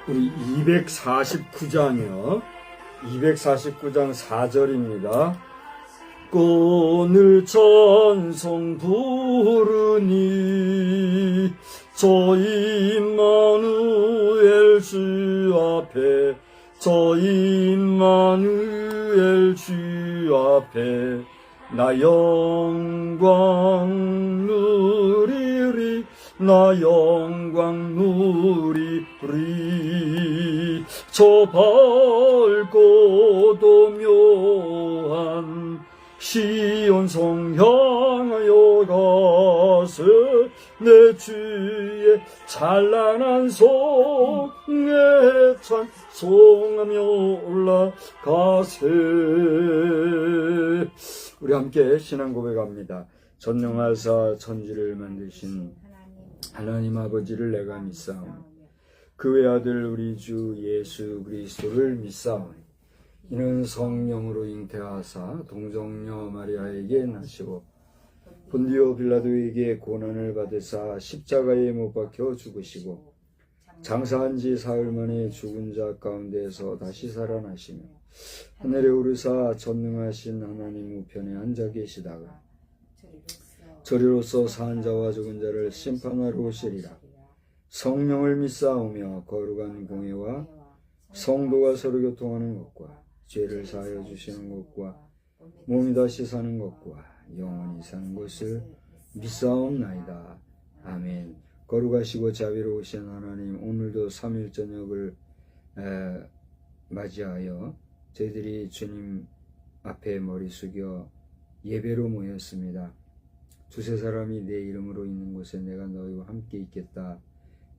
우리 249장이요. 249장 4절입니다. 꽃을 찬송 부르니 저 임마누엘 주 앞에, 저 임마누엘 주 앞에 나 영광 누리리, 나 영광 누리리. 저 밝고도 묘한 시온성 향하여 가세, 내 주의 찬란한 성에 찬송하며 올라가세. 우리 함께 신앙 고백합니다. 전능하사 천지를 만드신 하나님 아버지를 내가 믿사오니 그 외아들 우리 주 예수 그리스도를 믿사오니 이는 성령으로 잉태하사 동정녀 마리아에게 나시고 본디오 빌라도에게 고난을 받으사 십자가에 못 박혀 죽으시고 장사한 지 사흘 만에 죽은 자 가운데서 다시 살아나시며 하늘에 오르사 전능하신 하나님 우편에 앉아 계시다가 저리로서 산 자와 죽은 자를 심판하러 오시리라. 성령을 믿사오며 거룩한 공예와 성도가 서로 교통하는 것과 죄를 사하여 주시는 것과 몸이 다시 사는 것과 영원히 사는 것을 믿사옵나이다. 아멘. 거룩하시고 자비로우신 하나님, 오늘도 3일 저녁을 맞이하여 저희들이 주님 앞에 머리 숙여 예배로 모였습니다. 두세 사람이 내 이름으로 있는 곳에 내가 너희와 함께 있겠다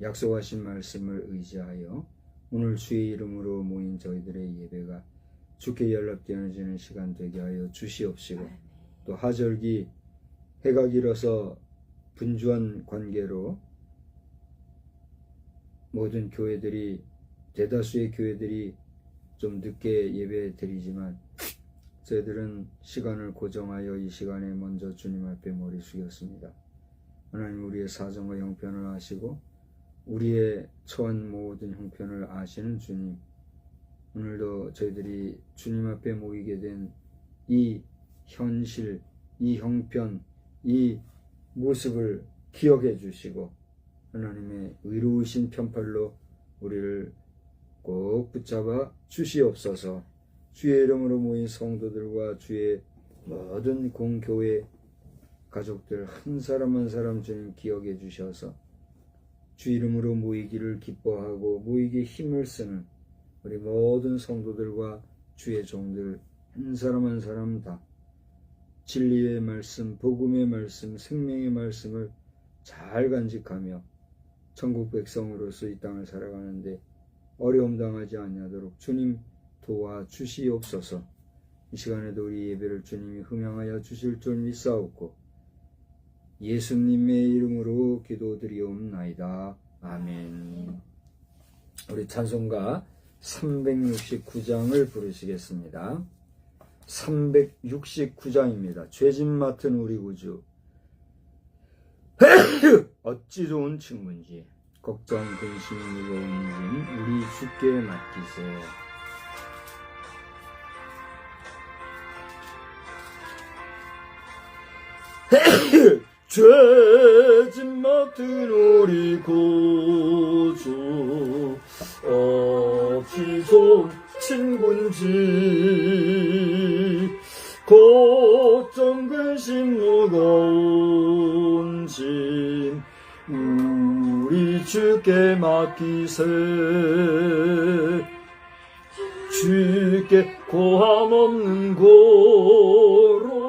약속하신 말씀을 의지하여 오늘 주의 이름으로 모인 저희들의 예배가 주께 연락되어지는 시간 되게 하여 주시옵시고, 또 하절기 해가 길어서 분주한 관계로 모든 교회들이, 대다수의 교회들이 좀 늦게 예배 드리지만 저희들은 시간을 고정하여 이 시간에 먼저 주님 앞에 머리 숙였습니다. 하나님, 우리의 사정과 형편을 아시고 우리의 처한 모든 형편을 아시는 주님, 오늘도 저희들이 주님 앞에 모이게 된 이 현실, 이 형편, 이 모습을 기억해 주시고 하나님의 의로우신 편팔로 우리를 꼭 붙잡아 주시옵소서. 주의 이름으로 모인 성도들과 주의 모든 공교회 가족들 한 사람 한 사람 주님 기억해 주셔서 주 이름으로 모이기를 기뻐하고 모이기에 힘을 쓰는 우리 모든 성도들과 주의 종들 한 사람 한 사람 다 진리의 말씀, 복음의 말씀, 생명의 말씀을 잘 간직하며 천국 백성으로서 이 땅을 살아가는데 어려움 당하지 아니하도록 주님 도와주시옵소서. 이 시간에도 우리 예배를 주님이 흥양하여 주실 줄 믿사옵고 예수님의 이름으로 기도드리옵나이다. 아멘. 우리 찬송가 369장을 부르시겠습니다. 369장입니다. 죄짐 맡은 우리 구주 어찌 좋은 친구인지 걱정 근심 무거운 짐 우리 주께 맡기세. 죄짐 맡은 우리 구주 어찌 좋은 친구인지 걱정 근심 무거운 짐 우리 주께 맡기세. 주께 고함 없는 고로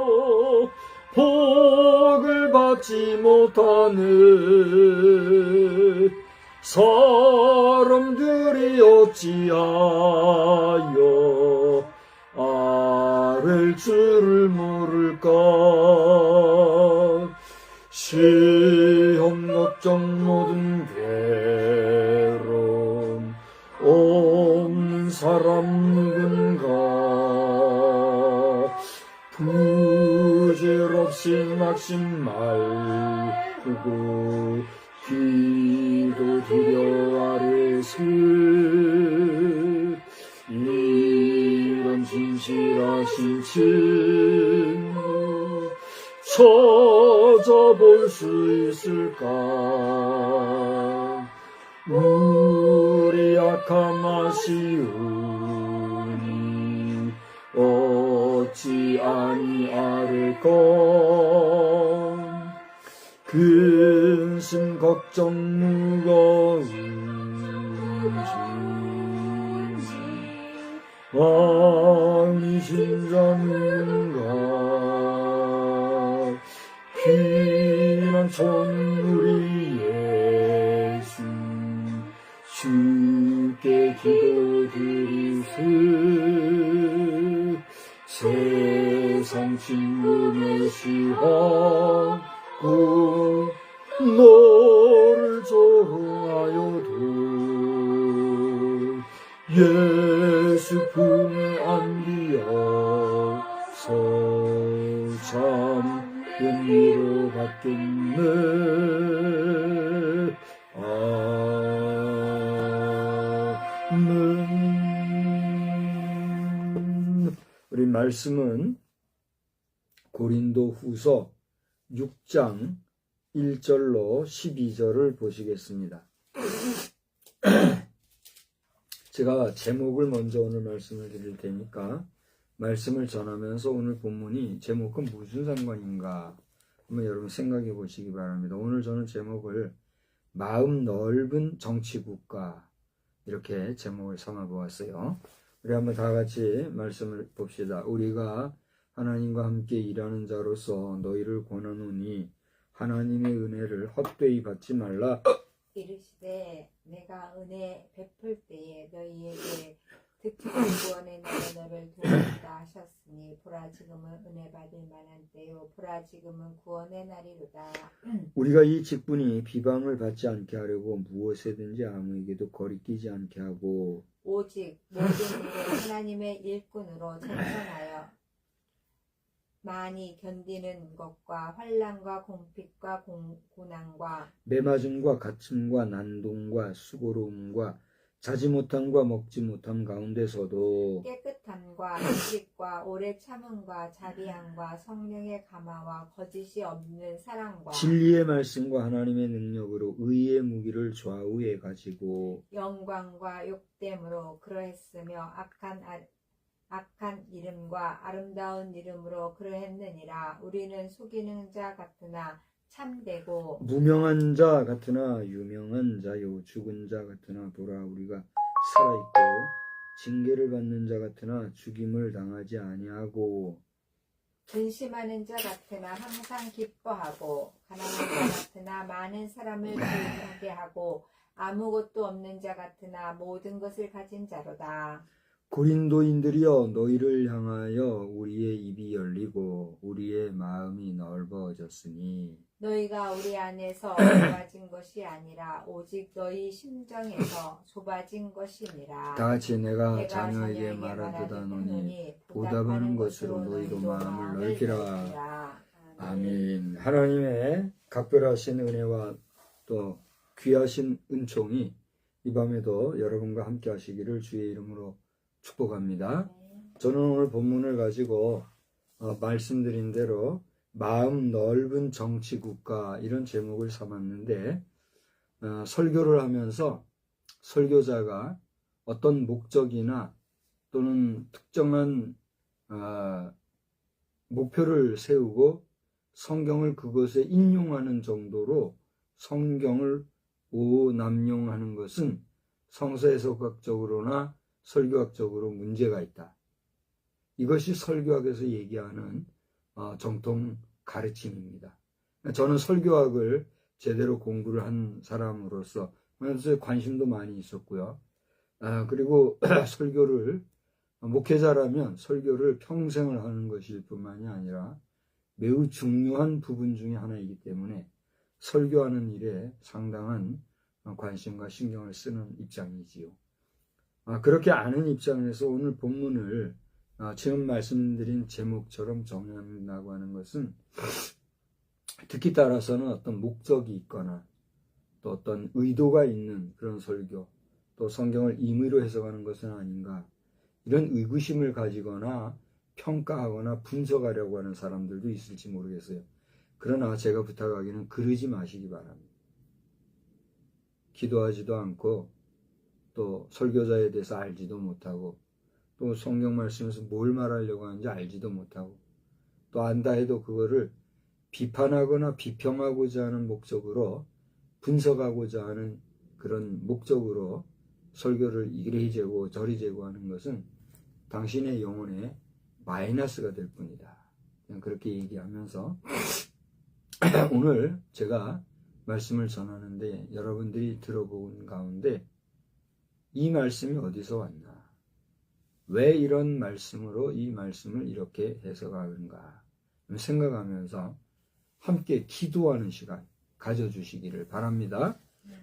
복을 받지 못하는 사람들이 어찌하여 아랠 줄을 모를까. 시험 걱정 모든 괴로움 없는 사람 누군가. 부질없이 낙심 말고 기도드려 아뢰세. 이런 진실하신 친구 찾아볼 수 있을까. 우리 약함 아시오니 어찌 아니하를까. 근심 걱정 무거운 짐 마음이 진정인가. 피난처 우리 예수 주께 기도드리세. 세상 친구를 시하고 너를 정하여도 예수 품에 안기어서 참 은혜로 받겠네. 아멘. 우리 말씀은 고린도 후서 6장 1절로 12절을 보시겠습니다. 제가 제목을 먼저 오늘 말씀을 드릴 테니까 말씀을 전하면서 오늘 본문이 제목은 무슨 상관인가 한번 여러분 생각해 보시기 바랍니다. 오늘 저는 제목을 마음 넓은 정치국가 이렇게 제목을 삼아 보았어요. 우리 한번 다 같이 말씀을 봅시다. 우리가 하나님과 함께 일하는 자로서 너희를 권하노니 하나님의 은혜를 헛되이 받지 말라. 이르시되 내가 은혜 베풀 때에 너희에게 특별히 구원의 날에 너를 도와준다 하셨으니 보라 지금은 은혜 받을 만한 때요 보라 지금은 구원의 날이로다. 우리가 이 직분이 비방을 받지 않게 하려고 무엇에든지 아무에게도 거리끼지 않게 하고 오직 모든 일을 하나님의 일꾼으로 전선하여 많이 견디는 것과 환난과 공핍과 고난과 매맞음과 갇힘과 난동과 수고로움과 자지 못함과 먹지 못함 가운데서도 깨끗함과 인직과 오래 참음과 자비함과 성령의 감화와 거짓이 없는 사랑과 진리의 말씀과 하나님의 능력으로 의의 무기를 좌우에 가지고 영광과 욕됨으로 그러했으며 악한 이름과 아름다운 이름으로 그러했느니라. 우리는 속이는 자 같으나 참되고 무명한 자 같으나 유명한 자요 죽은 자 같으나 보라 우리가 살아있고 징계를 받는 자 같으나 죽임을 당하지 아니하고 근심하는 자 같으나 항상 기뻐하고 가난한 자 같으나 많은 사람을 부유하게 하고 아무것도 없는 자 같으나 모든 것을 가진 자로다. 고린도인들이여 너희를 향하여 우리의 입이 열리고 우리의 마음이 넓어졌으니 너희가 우리 안에서 좁아진 것이 아니라 오직 너희 심정에서 좁아진 것이니라. 다같이 내가 자녀에게 말하도다노니 보답하는 것으로 너희도 마음을 넓히라. 아멘. 하나님의 각별하신 은혜와 또 귀하신 은총이 이 밤에도 여러분과 함께 하시기를 주의 이름으로 축복합니다. 저는 오늘 본문을 가지고 말씀드린 대로 마음 넓은 정치국가 이런 제목을 삼았는데 설교를 하면서 설교자가 어떤 목적이나 또는 특정한 목표를 세우고 성경을 그것에 인용하는 정도로 성경을 오남용하는 것은 성서해석학적으로나 설교학적으로 문제가 있다. 이것이 설교학에서 얘기하는 정통 가르침입니다. 저는 설교학을 제대로 공부를 한 사람으로서 관심도 많이 있었고요. 그리고 설교를 목회자라면 설교를 평생을 하는 것일 뿐만이 아니라 매우 중요한 부분 중에 하나이기 때문에 설교하는 일에 상당한 관심과 신경을 쓰는 입장이지요. 그렇게 아는 입장에서 오늘 본문을 지금 말씀드린 제목처럼 정한다고 하는 것은 듣기 따라서는 어떤 목적이 있거나 또 어떤 의도가 있는 그런 설교, 또 성경을 임의로 해석하는 것은 아닌가 이런 의구심을 가지거나 평가하거나 분석하려고 하는 사람들도 있을지 모르겠어요. 그러나 제가 부탁하기는 그러지 마시기 바랍니다. 기도하지도 않고 또 설교자에 대해서 알지도 못하고 또 성경 말씀에서 뭘 말하려고 하는지 알지도 못하고 또 안다 해도 그거를 비판하거나 비평하고자 하는 목적으로 분석하고자 하는 그런 목적으로 설교를 이리 재고 저리 재고 하는 것은 당신의 영혼에 마이너스가 될 뿐이다. 그냥 그렇게 얘기하면서 오늘 제가 말씀을 전하는데 여러분들이 들어본 가운데 이 말씀이 어디서 왔나? 왜 이런 말씀으로 이 말씀을 이렇게 해석하는가? 생각하면서 함께 기도하는 시간 가져주시기를 바랍니다.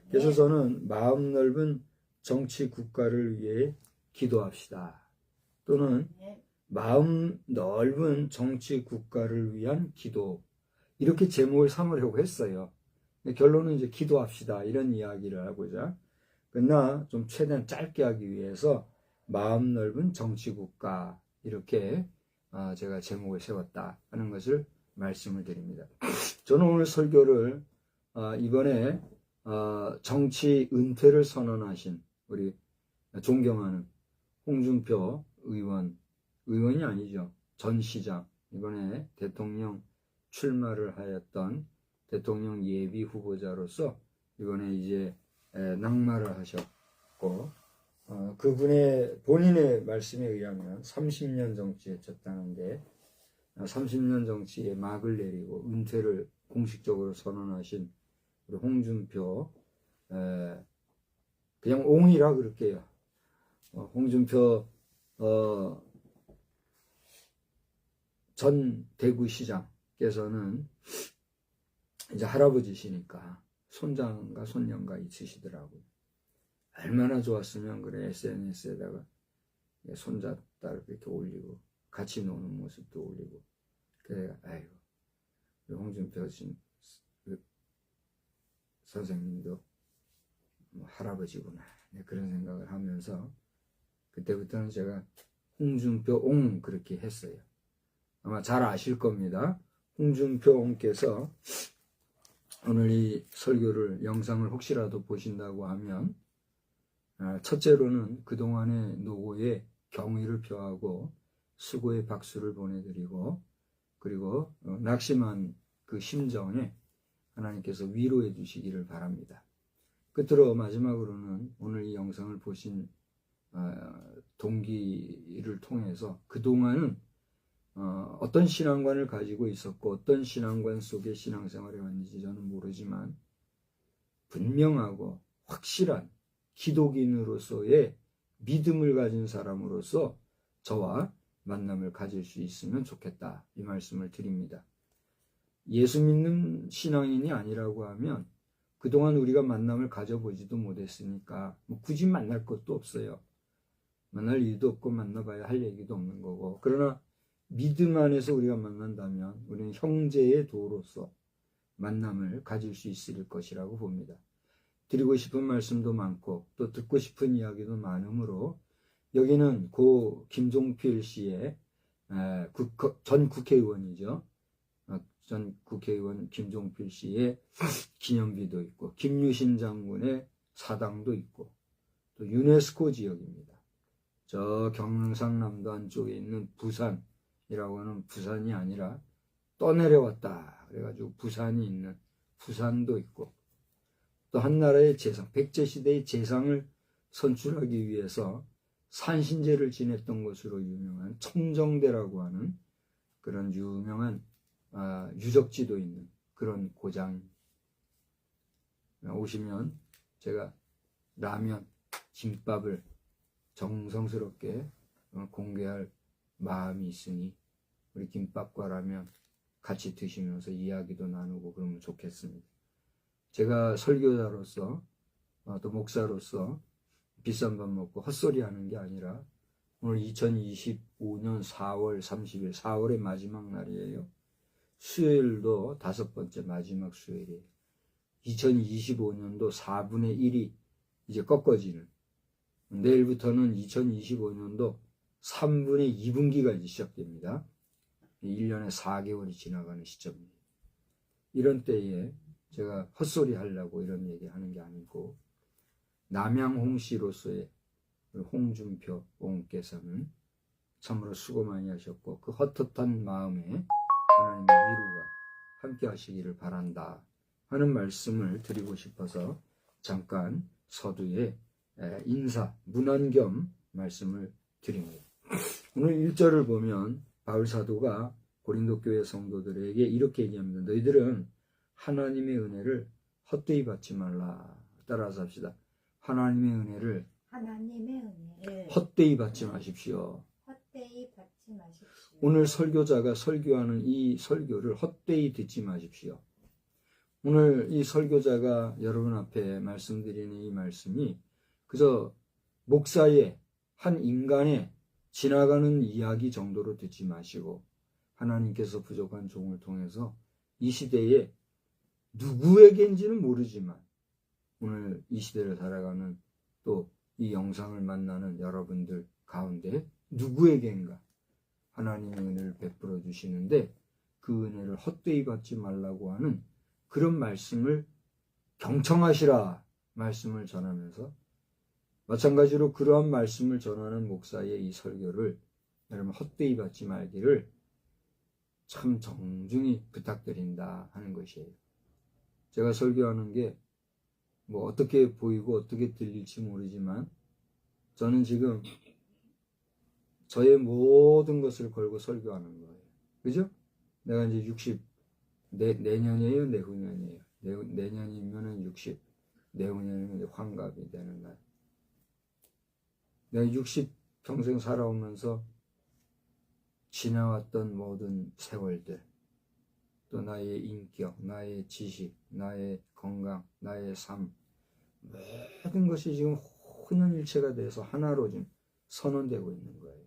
그래서 저는 마음 넓은 정치 국가를 위해 기도합시다. 또는 마음 넓은 정치 국가를 위한 기도 이렇게 제목을 삼으려고 했어요. 결론은 이제 기도합시다 이런 이야기를 하고자 그러나 좀 최대한 짧게 하기 위해서 마음 넓은 정치국가 이렇게 제가 제목을 세웠다 하는 것을 말씀을 드립니다. 저는 오늘 설교를 이번에 정치 은퇴를 선언하신 우리 존경하는 홍준표 의원이 아니죠. 전 시장, 이번에 대통령 출마를 하였던 대통령 예비 후보자로서 이번에 이제 낙마를 하셨고, 그분의 본인의 말씀에 의하면 30년 정치에 쳤다는데 30년 정치에 막을 내리고 은퇴를 공식적으로 선언하신 우리 홍준표, 그냥 옹이라 그럴게요. 홍준표 전 대구시장께서는 이제 할아버지시니까 손장과 손녀가 있으시더라고요. 얼마나 좋았으면 그래, SNS에다가 손자딸 이렇게 올리고 같이 노는 모습도 올리고. 그래, 아이고, 홍준표 선생님도 뭐 할아버지구나, 그런 생각을 하면서 그때부터는 제가 홍준표 옹 그렇게 했어요. 아마 잘 아실 겁니다. 홍준표 옹께서 오늘 이 설교를 영상을 혹시라도 보신다고 하면 첫째로는 그동안의 노고에 경의를 표하고 수고의 박수를 보내드리고, 그리고 낙심한 그 심정에 하나님께서 위로해 주시기를 바랍니다. 끝으로 마지막으로는 오늘 이 영상을 보신 동기를 통해서 그동안은 어떤 신앙관을 가지고 있었고 어떤 신앙관 속에 신앙생활을 했는지 저는 모르지만 분명하고 확실한 기독인으로서의 믿음을 가진 사람으로서 저와 만남을 가질 수 있으면 좋겠다, 이 말씀을 드립니다. 예수 믿는 신앙인이 아니라고 하면 그동안 우리가 만남을 가져보지도 못했으니까 굳이 만날 것도 없어요. 만날 이유도 없고 만나봐야 할 얘기도 없는 거고, 그러나 믿음 안에서 우리가 만난다면 우리는 형제의 도로서 만남을 가질 수 있을 것이라고 봅니다. 드리고 싶은 말씀도 많고 또 듣고 싶은 이야기도 많으므로 여기는 고 김종필 씨의 전 국회의원이죠. 전 국회의원 김종필 씨의 기념비도 있고 김유신 장군의 사당도 있고 또 유네스코 지역입니다. 저 경상남도 안쪽에 있는 부산이라고 하는, 부산이 아니라 떠내려왔다 그래가지고 부산이 있는 부산도 있고, 또 한나라의 재상, 백제시대의 재상을 선출하기 위해서 산신제를 지냈던 것으로 유명한 청정대라고 하는 그런 유명한 유적지도 있는 그런 고장. 오시면 제가 라면, 김밥을 정성스럽게 공개할 마음이 있으니 우리 김밥과 라면 같이 드시면서 이야기도 나누고 그러면 좋겠습니다. 제가 설교자로서 또 목사로서 비싼 밥 먹고 헛소리 하는 게 아니라 오늘 2025년 4월 30일 4월의 마지막 날이에요. 수요일도 5번째 마지막 수요일이에요. 2025년도 4분의 1이 이제 꺾어지는, 내일부터는 2025년도 3분의 2분기가 이제 시작됩니다. 1년에 4개월이 지나가는 시점입니다. 이런 때에 제가 헛소리 하려고 이런 얘기 하는 게 아니고, 남양홍 씨로서의 홍준표 옹께서는 참으로 수고 많이 하셨고 그 헛헛한 마음에 하나님의 위로가 함께 하시기를 바란다 하는 말씀을 드리고 싶어서 잠깐 서두에 인사, 문안 겸 말씀을 드립니다. 오늘 1절을 보면 바울 사도가 고린도 교회 성도들에게 이렇게 얘기합니다. 너희들은 하나님의 은혜를 헛되이 받지 말라. 따라서 합시다. 하나님의 은혜를 헛되이 받지 마십시오. 헛되이 받지 마십시오. 오늘 설교자가 설교하는 이 설교를 헛되이 듣지 마십시오. 오늘 이 설교자가 여러분 앞에 말씀드리는 이 말씀이 그저 목사의 한 인간의 지나가는 이야기 정도로 듣지 마시고 하나님께서 부족한 종을 통해서 이 시대에 누구에게인지는 모르지만 오늘 이 시대를 살아가는 또 이 영상을 만나는 여러분들 가운데 누구에게인가 하나님의 은혜를 베풀어 주시는데 그 은혜를 헛되이 받지 말라고 하는 그런 말씀을 경청하시라 말씀을 전하면서 마찬가지로 그러한 말씀을 전하는 목사의 이 설교를 여러분 헛되이 받지 말기를 참 정중히 부탁드린다 하는 것이에요. 제가 설교하는 게 뭐 어떻게 보이고 어떻게 들릴지 모르지만 저는 지금 저의 모든 것을 걸고 설교하는 거예요. 그죠? 내가 이제 내년이에요? 내후년이에요? 내년이면은 60, 내후년이면 환갑이 되는 날. 내가 60 평생 살아오면서 지나왔던 모든 세월들, 또 나의 인격, 나의 지식, 나의 건강, 나의 삶, 모든 것이 지금 혼연일체가 돼서 하나로 지금 선언되고 있는 거예요.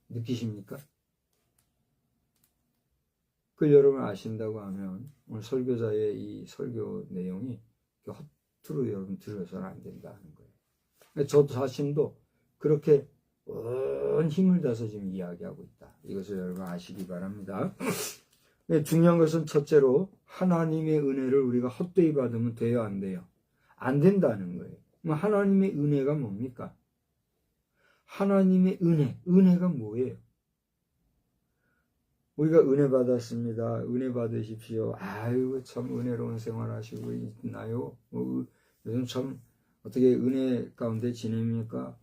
느끼십니까? 그걸 여러분 아신다고 하면 오늘 설교자의 이 설교 내용이 허투루 여러분 들어서는 안 된다는 거예요. 저 자신도 그렇게 온 힘을 다해서 지금 이야기하고 있다. 이것을 여러분 아시기 바랍니다. 중요한 것은 첫째로 하나님의 은혜를 우리가 헛되이 받으면 돼요, 안 돼요? 안 된다는 거예요. 하나님의 은혜가 뭡니까? 하나님의 은혜가 뭐예요? 우리가 은혜 받았습니다. 은혜 받으십시오. 아유, 참 은혜로운 생활 하시고 있나요? 요즘 참 어떻게 은혜 가운데 지냅니까?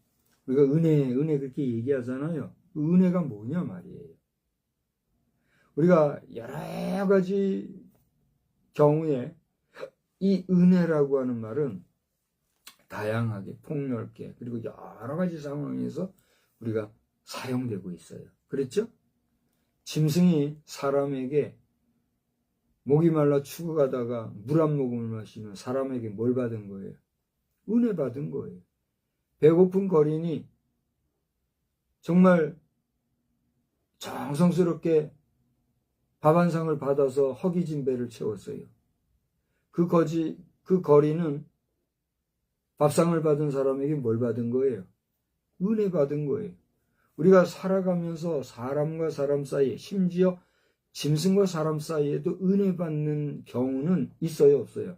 우리가 은혜 그렇게 얘기하잖아요. 은혜가 뭐냐 말이에요. 우리가 여러 가지 경우에 이 은혜라고 하는 말은 다양하게 폭넓게 그리고 여러 가지 상황에서 우리가 사용되고 있어요. 그랬죠? 짐승이 사람에게 목이 말라 죽어가다가 물 한 모금을 마시면 사람에게 뭘 받은 거예요? 은혜 받은 거예요. 배고픈 거린이 정말 정성스럽게 밥 한 상을 받아서 허기진 배를 채웠어요. 그 거린은 밥상을 받은 사람에게 뭘 받은 거예요? 은혜 받은 거예요. 우리가 살아가면서 사람과 사람 사이에, 심지어 짐승과 사람 사이에도 은혜 받는 경우는 있어요, 없어요?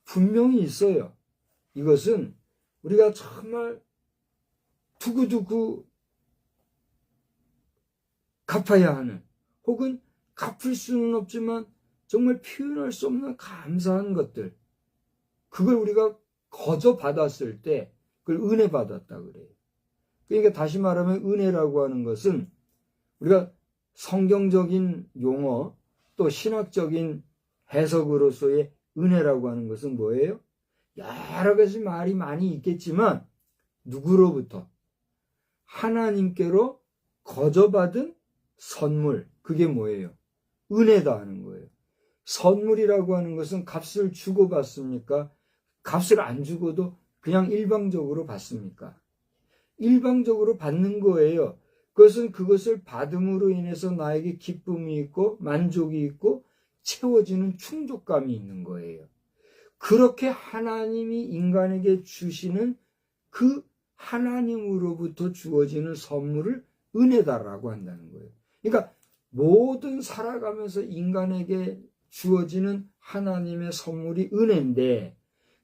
분명히 있어요. 이것은 우리가 정말 두고두고 갚아야 하는, 혹은 갚을 수는 없지만 정말 표현할 수 없는 감사한 것들, 그걸 우리가 거저 받았을 때 그걸 은혜 받았다 그래요. 그러니까 다시 말하면 은혜라고 하는 것은 우리가 성경적인 용어 또 신학적인 해석으로서의 은혜라고 하는 것은 뭐예요? 여러 가지 말이 많이 있겠지만 누구로부터? 하나님께로 거저 받은 선물, 그게 뭐예요? 은혜다 하는 거예요. 선물이라고 하는 것은 값을 주고 받습니까? 값을 안 주고도 그냥 일방적으로 받습니까? 일방적으로 받는 거예요. 그것을 받음으로 인해서 나에게 기쁨이 있고 만족이 있고 채워지는 충족감이 있는 거예요. 그렇게 하나님이 인간에게 주시는 그 하나님으로부터 주어지는 선물을 은혜다라고 한다는 거예요. 그러니까 모든 살아가면서 인간에게 주어지는 하나님의 선물이 은혜인데,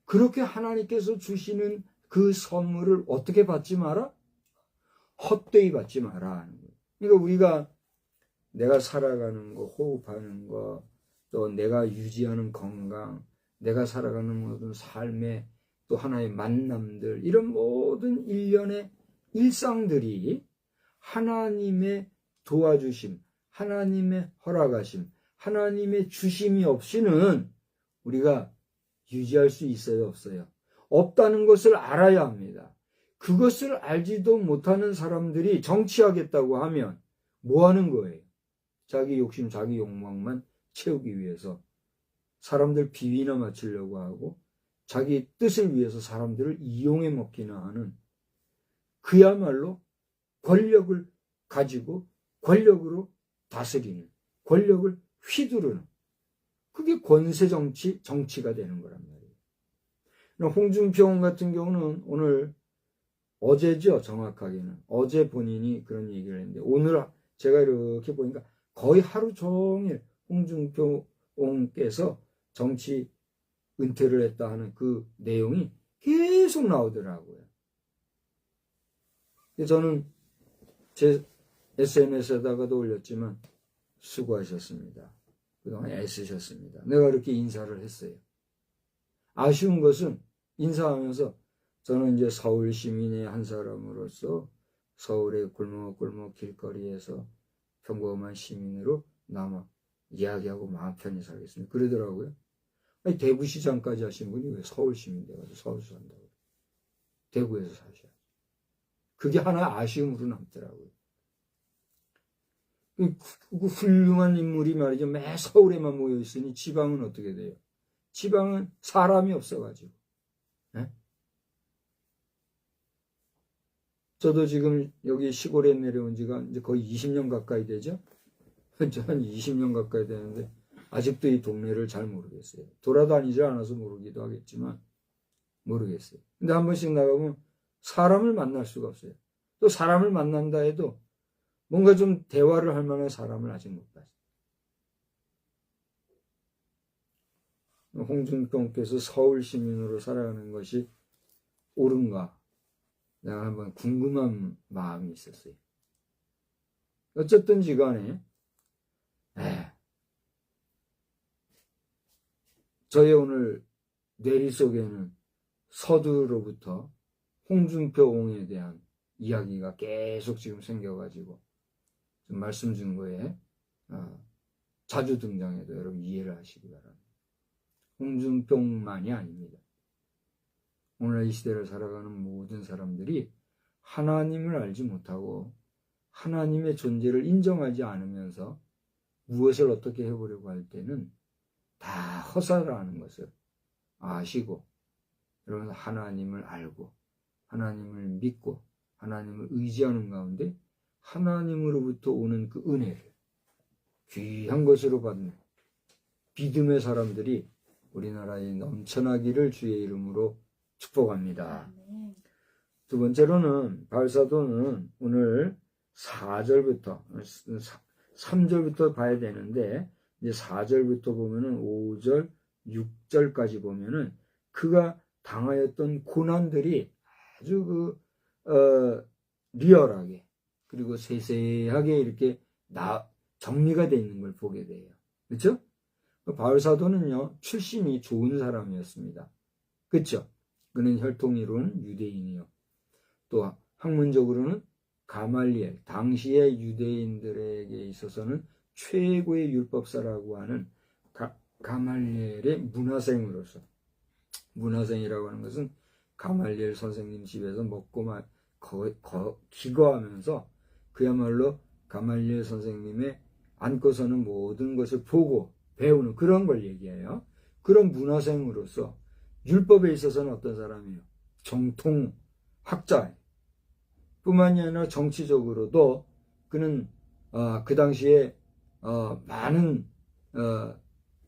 그렇게 하나님께서 주시는 그 선물을 어떻게 받지 마라? 헛되이 받지 마라 하는 거예요. 그러니까 우리가 내가 살아가는 거, 호흡하는 거, 또 내가 유지하는 건강, 내가 살아가는 모든 삶의 또 하나의 만남들, 이런 모든 일련의 일상들이 하나님의 도와주심, 하나님의 허락하심, 하나님의 주심이 없이는 우리가 유지할 수 있어요, 없어요? 없다는 것을 알아야 합니다. 그것을 알지도 못하는 사람들이 정치하겠다고 하면 뭐 하는 거예요? 자기 욕심, 자기 욕망만 채우기 위해서 사람들 비위나 맞추려고 하고 자기 뜻을 위해서 사람들을 이용해 먹기나 하는, 그야말로 권력을 가지고 권력으로 다스리는, 권력을 휘두르는, 그게 권세정치, 정치가 되는 거란 말이에요. 홍준표 같은 경우는 어제죠, 정확하게는. 어제 본인이 그런 얘기를 했는데, 오늘 제가 이렇게 보니까 거의 하루 종일 홍준표께서 정치 은퇴를 했다 하는 그 내용이 계속 나오더라고요. 저는 제 SNS에다가도 올렸지만 수고하셨습니다. 그동안 애쓰셨습니다. 내가 그렇게 인사를 했어요. 아쉬운 것은 인사하면서 저는 이제 서울 시민의 한 사람으로서 서울의 골목골목 길거리에서 평범한 시민으로 남아 이야기하고 마음 편히 살겠습니다. 그러더라고요. 아니, 대구시장까지 하신 분이 왜 서울 시민 돼가지고 서울서 산다고. 대구에서 사셔야지. 그게 하나 아쉬움으로 남더라고요. 그 훌륭한 인물이 말이죠. 매 서울에만 모여있으니 지방은 어떻게 돼요? 지방은 사람이 없어가지고. 네? 저도 지금 여기 시골에 내려온 지가 이제 거의 20년 가까이 되죠? 저는 20년 가까이 되는데 아직도 이 동네를 잘 모르겠어요. 돌아다니지 않아서 모르기도 하겠지만 모르겠어요. 근데 한 번씩 나가보면 사람을 만날 수가 없어요. 또 사람을 만난다 해도 뭔가 좀 대화를 할 만한 사람을 아직 못 봤어요. 홍준표께서 서울 시민으로 살아가는 것이 옳은가? 내가 한번 궁금한 마음이 있었어요. 어쨌든지 간에 저의 오늘 뇌리 속에는 서두로부터 홍준표 옹에 대한 이야기가 계속 지금 생겨가지고 말씀 증거에 자주 등장해도 여러분 이해를 하시기 바랍니다. 홍준표만이 아닙니다. 오늘 이 시대를 살아가는 모든 사람들이 하나님을 알지 못하고 하나님의 존재를 인정하지 않으면서 무엇을 어떻게 해보려고 할 때는 다 허사라는 것을 아시고 여러분 하나님을 알고 하나님을 믿고 하나님을 의지하는 가운데 하나님으로부터 오는 그 은혜를 귀한 것으로 받는 믿음의 사람들이 우리나라에 넘쳐나기를 주의 이름으로 축복합니다. 두 번째로는 바울사도는 오늘 4절부터 3절부터 봐야 되는데 이제 4절부터 보면은 5절 6절까지 보면은 그가 당하였던 고난들이 아주 리얼하게 그리고 세세하게 이렇게 정리가 되어 있는 걸 보게 돼요. 그렇죠? 바울사도는요 출신이 좋은 사람이었습니다. 그렇죠? 그는 혈통이로는 유대인이요. 또 학문적으로는 가말리엘, 당시의 유대인들에게 있어서는 최고의 율법사라고 하는 가말리엘의 문화생으로서, 문화생이라고 하는 것은 가말리엘 선생님 집에서 먹고 기거하면서 그야말로 가말리엘 선생님의 안고서는 모든 것을 보고 배우는 그런 걸 얘기해요. 그런 문화생으로서 율법에 있어서는 어떤 사람이에요? 정통학자 뿐만이 아니라 정치적으로도 그는 그 당시에 많은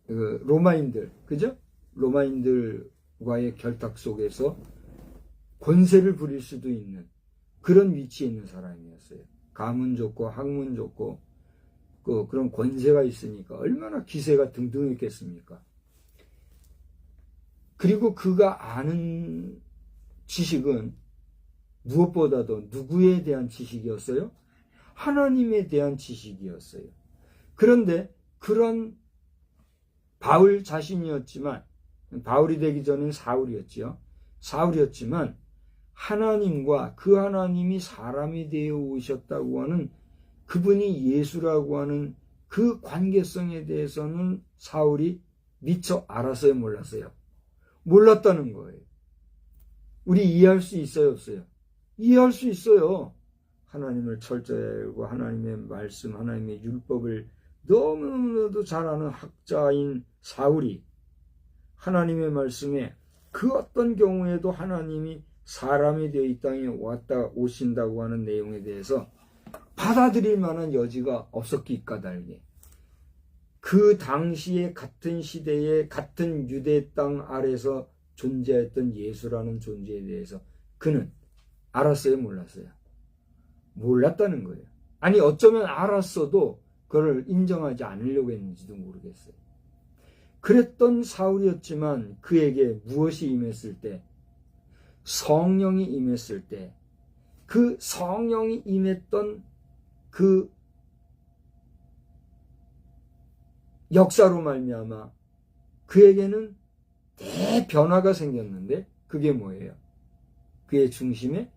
로마인들, 그죠? 로마인들과의 결탁 속에서 권세를 부릴 수도 있는 그런 위치에 있는 사람이었어요. 가문 좋고 학문 좋고 그런 권세가 있으니까 얼마나 기세가 등등했겠습니까? 그리고 그가 아는 지식은 무엇보다도 누구에 대한 지식이었어요? 하나님에 대한 지식이었어요. 그런데 그런 바울 자신이었지만, 바울이 되기 전엔 사울이었지요. 사울이었지만 하나님과 그 하나님이 사람이 되어 오셨다고 하는 그분이 예수라고 하는 그 관계성에 대해서는 사울이 미처 알았어요, 몰랐어요? 몰랐다는 거예요. 우리 이해할 수 있어요, 없어요? 이해할 수 있어요. 하나님을 철저히 알고 하나님의 말씀, 하나님의 율법을 너무나도 잘 아는 학자인 사울이 하나님의 말씀에 그 어떤 경우에도 하나님이 사람이 되어 이 땅에 오신다고 하는 내용에 대해서 받아들일 만한 여지가 없었기 까닭에 그 당시에 같은 시대에 같은 유대 땅 아래서 존재했던 예수라는 존재에 대해서 그는 알았어요, 몰랐어요? 몰랐다는 거예요. 아니 어쩌면 알았어도 그걸 인정하지 않으려고 했는지도 모르겠어요. 그랬던 사울이었지만 그에게 무엇이 임했을 때, 성령이 임했을 때 그 성령이 임했던 그 역사로 말미암아 그에게는 대변화가 생겼는데 그게 뭐예요? 그의 중심에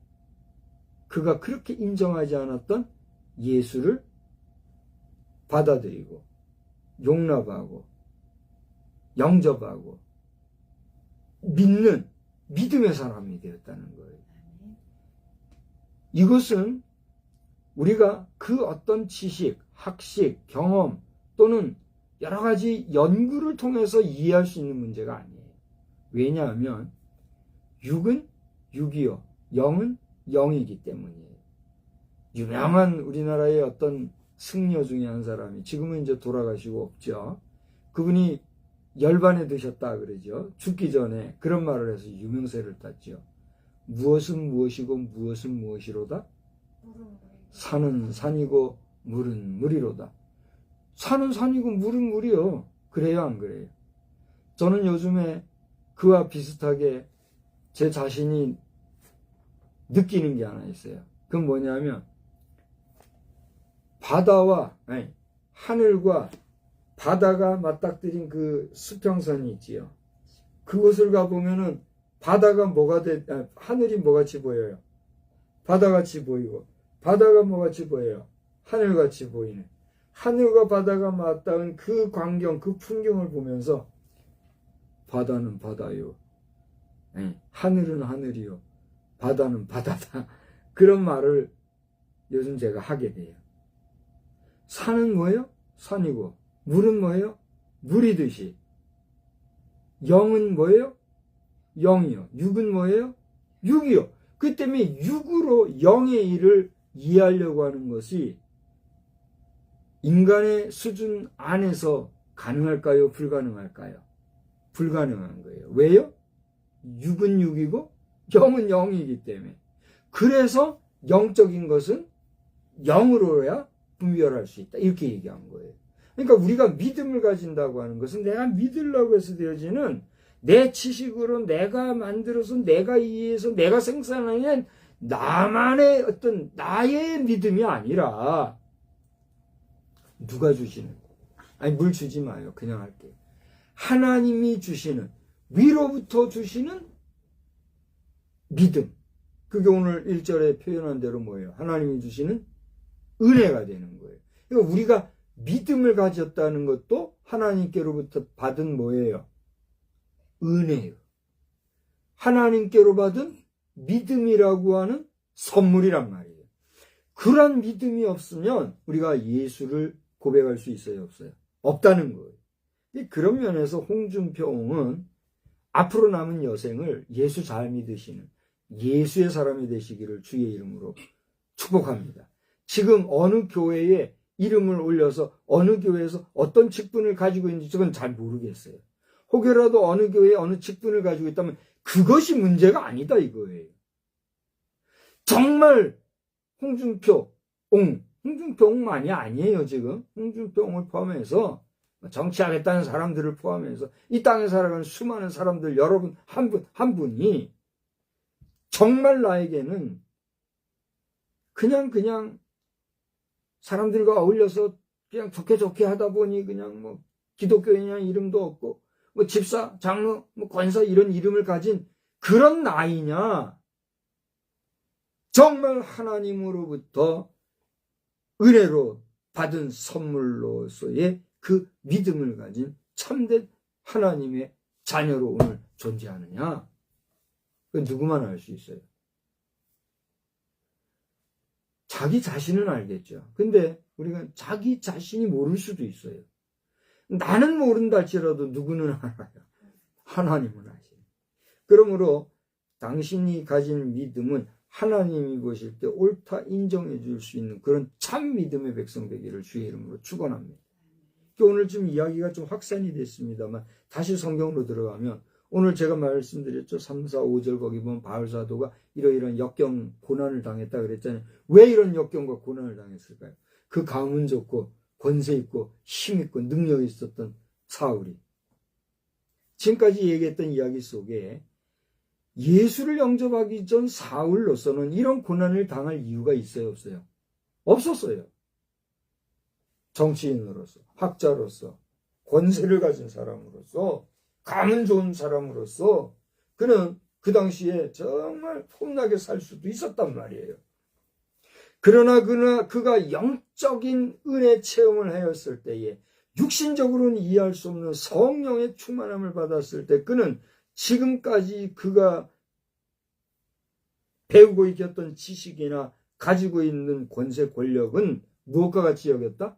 그가 그렇게 인정하지 않았던 예수를 받아들이고 용납하고 영접하고 믿는 믿음의 사람이 되었다는 거예요. 이것은 우리가 그 어떤 지식, 학식, 경험 또는 여러 가지 연구를 통해서 이해할 수 있는 문제가 아니에요. 왜냐하면 육은 육이요, 영은 영이기 때문이에요. 유명한 우리나라의 어떤 승려 중에 한 사람이 지금은 이제 돌아가시고 없죠. 그분이 열반에 드셨다 그러죠. 죽기 전에 그런 말을 해서 유명세를 땄죠. 무엇은 무엇이고 무엇은 무엇이로다? 산은 산이고 물은 물이로다. 산은 산이고 물은 물이요. 그래요, 안 그래요? 저는 요즘에 그와 비슷하게 제 자신이 느끼는 게 하나 있어요. 그건 뭐냐면 바다와 하늘과 바다가 맞닥뜨린 그 수평선이 있지요. 그곳을 가보면은 바다가 하늘이 뭐같이 보여요? 바다같이 보이고 바다가 뭐같이 보여요? 하늘같이 보이네. 하늘과 바다가 맞닿은 그 광경, 그 풍경을 보면서 바다는 바다요, 하늘은 하늘이요, 바다는 바다다. 그런 말을 요즘 제가 하게 돼요. 산은 뭐예요? 산이고 물은 뭐예요? 물이듯이 영은 뭐예요? 영이요. 육은 뭐예요? 육이요. 그 때문에 육으로 영의 일을 이해하려고 하는 것이 인간의 수준 안에서 가능할까요? 불가능할까요? 불가능한 거예요. 왜요? 육은 육이고 영은 영이기 때문에. 그래서 영적인 것은 영으로야 분별할 수 있다. 이렇게 얘기한 거예요. 그러니까 우리가 믿음을 가진다고 하는 것은 내가 믿으려고 해서 되어지는 내 지식으로 내가 만들어서 내가 이해해서 내가 생산하는 나만의 어떤 나의 믿음이 아니라 누가 주시는, 물 주지 마요. 그냥 할게요. 하나님이 주시는, 위로부터 주시는 믿음. 그게 오늘 1절에 표현한 대로 뭐예요? 하나님이 주시는 은혜가 되는 거예요. 그러니까 우리가 믿음을 가졌다는 것도 하나님께로부터 받은 뭐예요? 은혜예요. 하나님께로 받은 믿음이라고 하는 선물이란 말이에요. 그런 믿음이 없으면 우리가 예수를 고백할 수 있어요? 없어요? 없다는 거예요. 그런 면에서 홍준표옹은 앞으로 남은 여생을 예수 잘 믿으시는 예수의 사람이 되시기를 주의 이름으로 축복합니다. 지금 어느 교회에 이름을 올려서 어느 교회에서 어떤 직분을 가지고 있는지 저는 잘 모르겠어요. 혹여라도 어느 교회에 어느 직분을 가지고 있다면 그것이 문제가 아니다 이거예요. 정말 홍준표옹만이 아니에요. 지금 홍준표옹을 포함해서 정치하겠다는 사람들을 포함해서 이 땅에 살아가는 수많은 사람들 여러분 한 분이 정말 나에게는 그냥 사람들과 어울려서 그냥 좋게 하다 보니 그냥 뭐 기독교인이라는 이름도 없고 뭐 집사, 장로, 뭐 권사 이런 이름을 가진 그런 나이냐? 정말 하나님으로부터 은혜로 받은 선물로서의 그 믿음을 가진 참된 하나님의 자녀로 오늘 존재하느냐? 그건 누구만 알 수 있어요. 자기 자신은 알겠죠. 근데 우리가 자기 자신이 모를 수도 있어요. 나는 모른다 할지라도 누구는 알아요. 하나님은 아시죠. 그러므로 당신이 가진 믿음은 하나님이 보실 때 옳다 인정해 줄 수 있는 그런 참 믿음의 백성 되기를 주의 이름으로 축원합니다. 오늘 좀 이야기가 좀 확산이 됐습니다만 다시 성경으로 들어가면 오늘 제가 말씀드렸죠. 3, 4, 5절 거기 보면 바울사도가 이러이러한 역경 고난을 당했다 그랬잖아요. 왜 이런 역경과 고난을 당했을까요? 그 가문 좋고 권세 있고 힘 있고 능력이 있었던 사울이 지금까지 얘기했던 이야기 속에 예수를 영접하기 전 사울로서는 이런 고난을 당할 이유가 있어요, 없어요? 없었어요. 정치인으로서, 학자로서, 권세를 가진 사람으로서, 감은 좋은 사람으로서 그는 그 당시에 정말 폼나게 살 수도 있었단 말이에요. 그러나 그가 영적인 은혜 체험을 하였을 때에 육신적으로는 이해할 수 없는 성령의 충만함을 받았을 때 그는 지금까지 그가 배우고 있었던 지식이나 가지고 있는 권세 권력은 무엇과 같이 여겼다?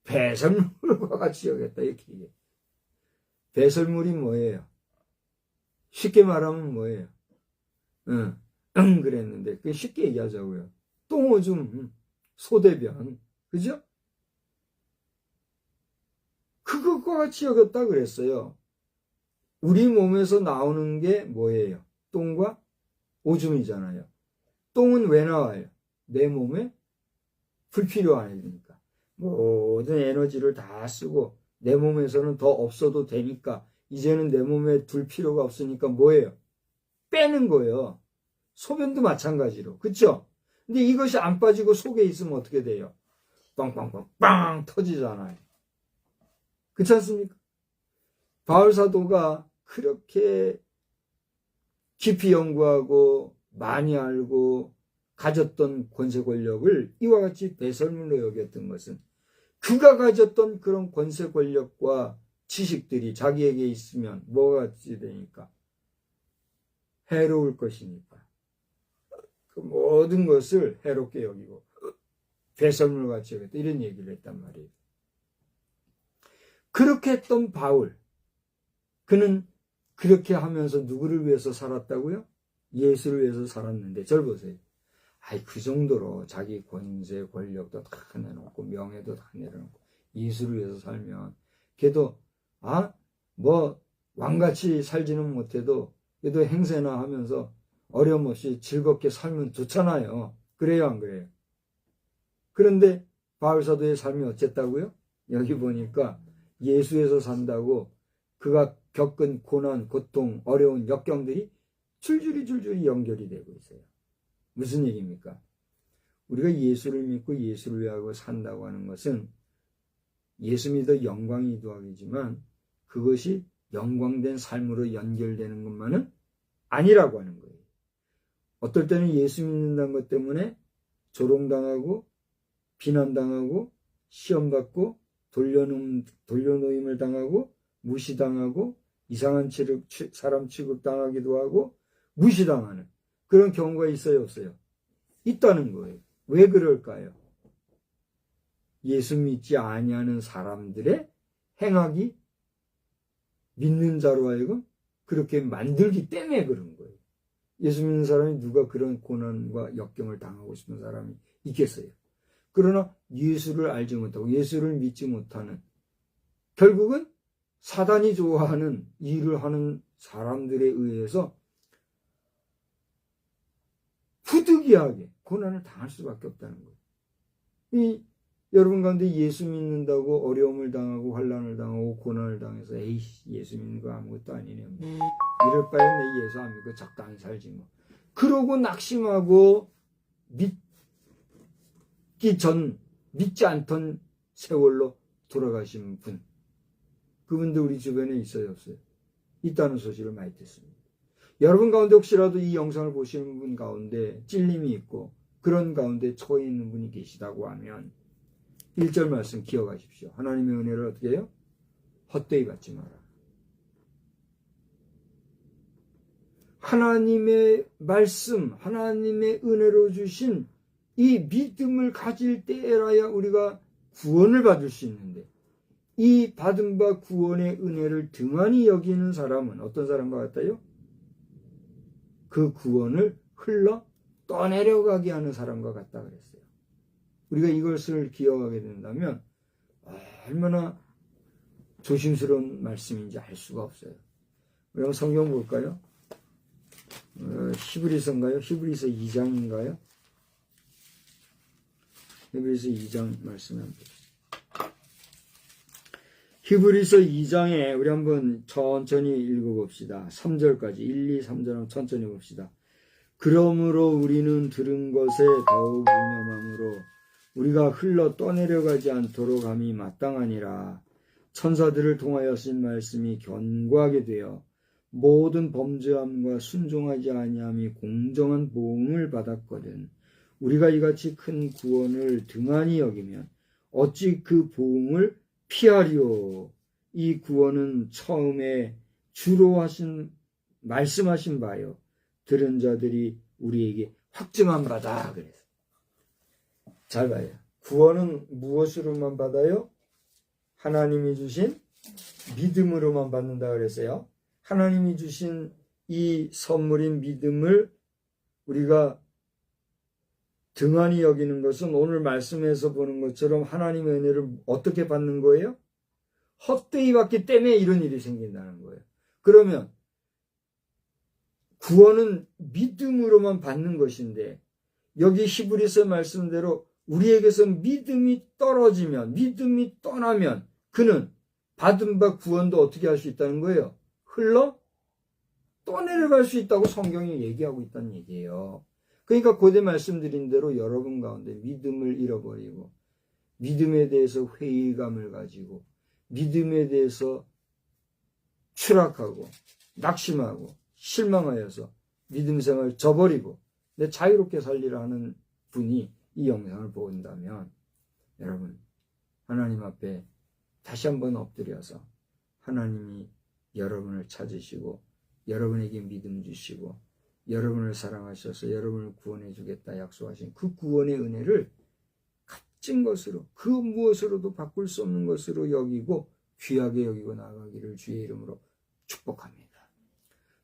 배설물과 같이 여겼다. 이렇게 얘기해. 배설물이 뭐예요? 쉽게 말하면 뭐예요? 그랬는데 그 쉽게 얘기하자고요. 똥오줌, 소대변, 그죠? 그것과 같이 여겼다 그랬어요. 우리 몸에서 나오는 게 뭐예요? 똥과 오줌이잖아요. 똥은 왜 나와요? 내 몸에 불필요하니까. 모든 에너지를 다 쓰고 내 몸에서는 더 없어도 되니까 이제는 내 몸에 둘 필요가 없으니까 뭐예요? 빼는 거예요. 소변도 마찬가지로. 그쵸? 근데 이것이 안 빠지고 속에 있으면 어떻게 돼요? 빵빵빵빵 터지잖아요. 그렇지 않습니까? 바울 사도가 그렇게 깊이 연구하고 많이 알고 가졌던 권세 권력을 이와 같이 배설물로 여겼던 것은 그가 가졌던 그런 권세 권력과 지식들이 자기에게 있으면 뭐가 같이 되니까? 해로울 것이니까. 그 모든 것을 해롭게 여기고 배설물 같이 여겼다. 이런 얘기를 했단 말이에요. 그렇게 했던 바울, 그는 그렇게 하면서 누구를 위해서 살았다고요? 예수를 위해서 살았는데 절 보세요. 그 정도로 자기 권세 권력도 다 내놓고 명예도 다 내려놓고 예수를 위해서 살면 걔도 뭐 왕같이 살지는 못해도 그래도 행세나 하면서 어려움 없이 즐겁게 살면 좋잖아요. 그래요, 안 그래요? 그런데 바울 사도의 삶이 어쨌다고요? 여기 보니까 예수에서 산다고 그가 겪은 고난, 고통, 어려운 역경들이 줄줄이 연결이 되고 있어요. 무슨 얘기입니까? 우리가 예수를 믿고 예수를 위하고 산다고 하는 것은 예수 믿어 영광이 이도하기지만 그것이 영광된 삶으로 연결되는 것만은 아니라고 하는 거예요. 어떨 때는 예수 믿는다는 것 때문에 조롱당하고 비난당하고 시험받고 돌려놓임을 당하고 무시당하고 이상한 사람 취급당하기도 하고 무시당하는 그런 경우가 있어요, 없어요? 있다는 거예요. 왜 그럴까요? 예수 믿지 아니하는 사람들의 행악이 믿는 자로 하여금 그렇게 만들기 때문에 그런 거예요. 예수 믿는 사람이 누가 그런 고난과 역경을 당하고 싶은 사람이 있겠어요? 그러나 예수를 알지 못하고 예수를 믿지 못하는 결국은 사단이 좋아하는 일을 하는 사람들에 의해서 부득이하게 고난을 당할 수밖에 없다는 거예요. 여러분 가운데 예수 믿는다고 어려움을 당하고 환난을 당하고 고난을 당해서 예수 믿는 거 아무것도 아니네. 이럴 바에 내 예수 안 믿고 적당히 살지 뭐. 그러고 낙심하고 믿지 않던 세월로 돌아가신 분. 그분도 우리 주변에 있어요, 없어요? 있다는 소식을 많이 듣습니다. 여러분 가운데 혹시라도 이 영상을 보시는 분 가운데 찔림이 있고 그런 가운데 처해 있는 분이 계시다고 하면 1절 말씀 기억하십시오. 하나님의 은혜를 어떻게 해요? 헛되이 받지 마라. 하나님의 말씀, 하나님의 은혜로 주신 이 믿음을 가질 때에라야 우리가 구원을 받을 수 있는데 이 받은 바 구원의 은혜를 등한히 여기는 사람은 어떤 사람과 같아요? 그 구원을 흘러 떠내려가게 하는 사람과 같다 그랬어요. 우리가 이것을 기억하게 된다면 얼마나 조심스러운 말씀인지 알 수가 없어요. 그럼 성경 볼까요? 히브리서인가요? 히브리서 2장인가요? 히브리서 2장 말씀 한번 봅시다. 히브리서 2장에 우리 한번 천천히 읽어봅시다. 3절까지 1, 2, 3절 한번 천천히 봅시다. 그러므로 우리는 들은 것에 더욱 유념함으로 우리가 흘러 떠내려가지 않도록 함이 마땅하니라. 천사들을 통하여 쓴 말씀이 견고하게 되어 모든 범죄함과 순종하지 아니함이 공정한 보응을 받았거든. 우리가 이같이 큰 구원을 등한히 여기면 어찌 그 보응을 피하리오. 이 구원은 처음에 주로 말씀하신 바요. 들은 자들이 우리에게 확증한 바다. 그래서 잘 봐요. 구원은 무엇으로만 받아요? 하나님이 주신 믿음으로만 받는다 그랬어요. 하나님이 주신 이 선물인 믿음을 우리가 등한히 여기는 것은 오늘 말씀에서 보는 것처럼 하나님의 은혜를 어떻게 받는 거예요? 헛되이 받기 때문에 이런 일이 생긴다는 거예요. 그러면 구원은 믿음으로만 받는 것인데 여기 히브리서 말씀대로 우리에게서 믿음이 떨어지면, 믿음이 떠나면 그는 받은 바 구원도 어떻게 할 수 있다는 거예요? 흘러 떠내려갈 수 있다고 성경이 얘기하고 있다는 얘기예요. 그러니까 고대 말씀드린 대로 여러분 가운데 믿음을 잃어버리고 믿음에 대해서 회의감을 가지고 믿음에 대해서 추락하고 낙심하고 실망하여서 믿음 생활을 저버리고 내 자유롭게 살리라 하는 분이 이 영상을 본다면 여러분 하나님 앞에 다시 한번 엎드려서 하나님이 여러분을 찾으시고 여러분에게 믿음 주시고 여러분을 사랑하셔서 여러분을 구원해 주겠다 약속하신 그 구원의 은혜를 값진 것으로 그 무엇으로도 바꿀 수 없는 것으로 여기고 귀하게 여기고 나가기를 주의 이름으로 축복합니다.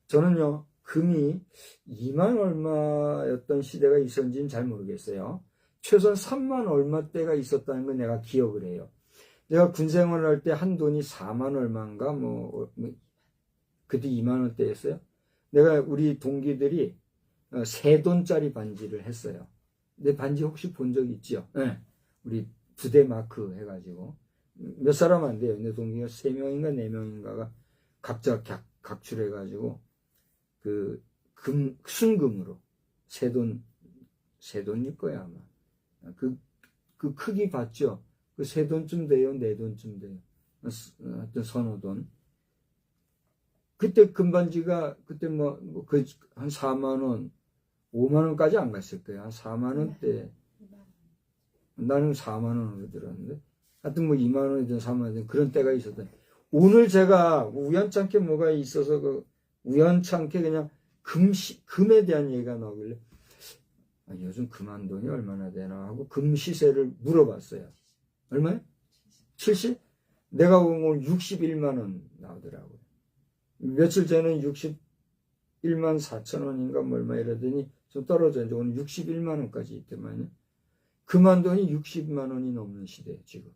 저는요 금이 2만 얼마였던 시대가 있었는지는 잘 모르겠어요. 최소한 3만 얼마 때가 있었다는 걸 내가 기억을 해요. 내가 군생활을 할 때 한 돈이 4만 얼마인가 그때 2만 원대였어요. 내가 우리 동기들이 3돈짜리 반지를 했어요. 내 반지 혹시 본 적 있죠? 네. 우리 부대 마크 해가지고 몇 사람 안 돼요. 내 동기가 3명인가 4명인가가 각자 각출해가지고 그 순금으로 3돈일 거야 아마. 그 크기 봤죠? 그 3돈쯤 돼요? 4돈쯤 돼요. 하여튼 서너 돈. 그때 금반지가 그때 한 4만 원, 5만 원까지 안 갔을 거예요. 한 4만 원대. 나는 4만 원으로 들었는데. 하여튼 2만 원이든 4만 원이든 그런 때가 있었다. 오늘 제가 우연찮게 뭐가 있어서 우연찮게 그냥 금에 대한 얘기가 나오길래 요즘 금 한 돈이 얼마나 되나 하고 금 시세를 물어봤어요. 얼마요? 70? 내가 오늘 61만 원 나오더라고요. 며칠 전에 61만 4천 원인가 얼마 이러더니 좀 떨어져 이제 오늘 61만 원까지 있더만요. 금한 돈이 60만 원이 넘는 시대예요 지금.